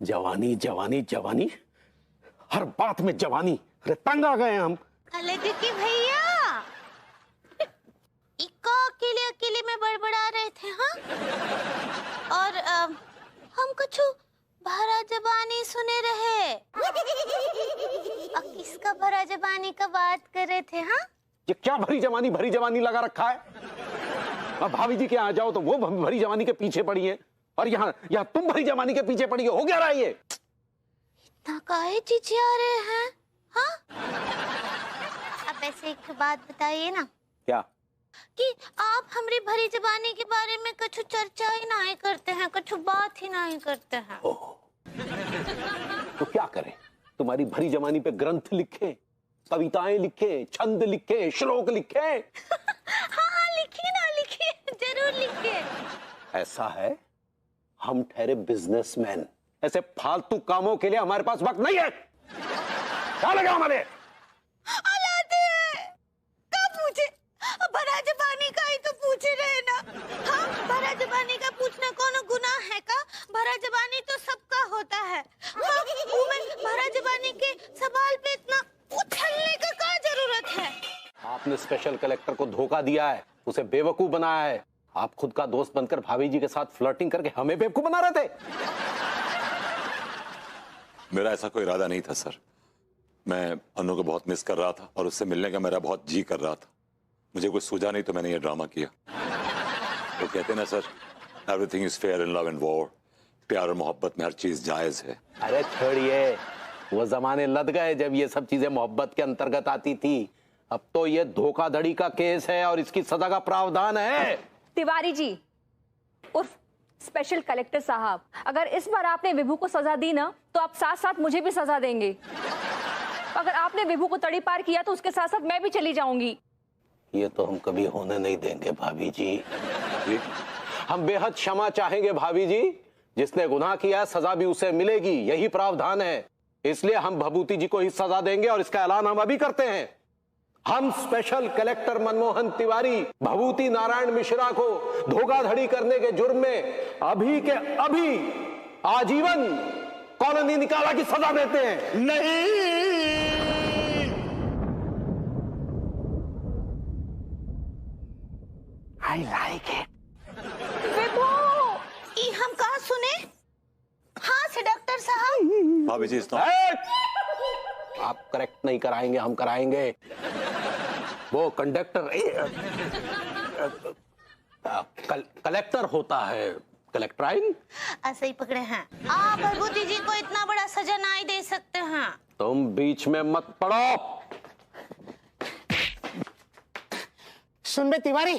जवानी जवानी जवानी, हर बात में जवानी। अरे तंग आ गए हम। अलग की भैया इक्का अकेले में बड़बड़ा रहे थे। हाँ, और हम कुछ भरा जबानी सुने रहे। अब किसका भरा जबानी का बात कर रहे थे? हाँ, ये क्या भरी जवानी लगा रखा है? अब भाभी जी के यहाँ जाओ तो वो भरी जवानी के पीछे पड़ी है और यहाँ तुम भरी जवानी के पीछे पड़ी हो क्या रहा है ये? इतना काहे चिचिया रहे हैं? हाँ, अब ऐसे एक बात बताइए ना। क्या? कि आप हमारी भरी जबानी के बारे में कुछ चर्चा ही नहीं करते हैं, कुछ बात ही नहीं करते हैं। तो क्या करें? तुम्हारी भरी जवानी पे ग्रंथ लिखे, कविताएं लिखे, छंद लिखे, श्लोक लिखे। हाँ, लिखिए, जरूर लिखिए। ऐसा है, हम ठहरे बिजनेसमैन, ऐसे फालतू कामों के लिए हमारे पास वक्त नहीं है। क्या लगा हमारे? भरा जबानी का ही तो पूछ रहे ना। हाँ, भरा जबानी का पूछना कौन गुनाह है का? भरा जबानी तो सबका होता है। हाँ, भरा जबानी के सवाल पे इतना उछलने का क्या जरूरत है? आपने स्पेशल कलेक्टर को धोखा दिया है, उसे बेवकूफ बनाया है। आप खुद का दोस्त बनकर भाभी जी के साथ फ्लर्टिंग करके हमें बेवकूफ बना रहे थे। मेरा ऐसा कोई इरादा नहीं था सर। मैं अनु को बहुत मिस कर रहा था और उससे मिलने का मेरा बहुत जी कर रहा था। मुझे कुछ सूझा नहीं तो मैंने ये ड्रामा किया। वो कहते ना sir, everything is fair in love and war. प्यार और मोहब्बत में हर चीज जायज है। अरे छोड़िए, वो जमाने लद गए जब ये सब चीजें मोहब्बत के अंतर्गत आती थी। अब तो ये धोखाधड़ी का केस है और इसकी सजा का प्रावधान है। तिवारी जी उर्फ स्पेशल कलेक्टर साहब, अगर इस बार आपने विभू को सजा दी ना तो आप साथ साथ मुझे भी सजा देंगे। अगर आपने विभू को तड़ी पार किया तो उसके साथ साथ मैं भी चली जाऊंगी। ये तो हम कभी होने नहीं देंगे भाभी जी। हम बेहद क्षमा चाहेंगे भाभी जी। जिसने गुनाह किया सजा भी उसे मिलेगी, यही प्रावधान है। इसलिए हम भभूति जी को ही सजा देंगे और इसका ऐलान हम अभी करते हैं। हम स्पेशल कलेक्टर मनमोहन तिवारी भभूति नारायण मिश्रा को धोखाधड़ी करने के जुर्म में अभी के अभी आजीवन कॉलोनी निकाला की सजा देते हैं। नहीं, आई लाइक इट। विभू, ये हम कहाँ सुने? हाँ से डॉक्टर साहब। भाभी जी आप करेक्ट नहीं कराएंगे, हम कराएंगे। वो कंडक्टर कलेक्टर होता है, कलेक्टराइन। ऐसे ही पकड़े हैं आप। भगवती जी को इतना बड़ा सजा नहीं दे सकते हैं। तुम बीच में मत पड़ो। सुन बे तिवारी।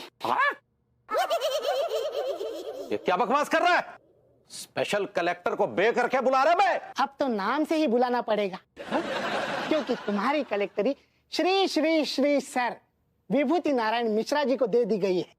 ये क्या बकवास कर रहा है? स्पेशल कलेक्टर को बे करके बुला रहे बे? अब तो नाम से ही बुलाना पड़ेगा। क्योंकि तुम्हारी कलेक्टरी श्री श्री श्री सर विभूति नारायण मिश्रा जी को दे दी गई है।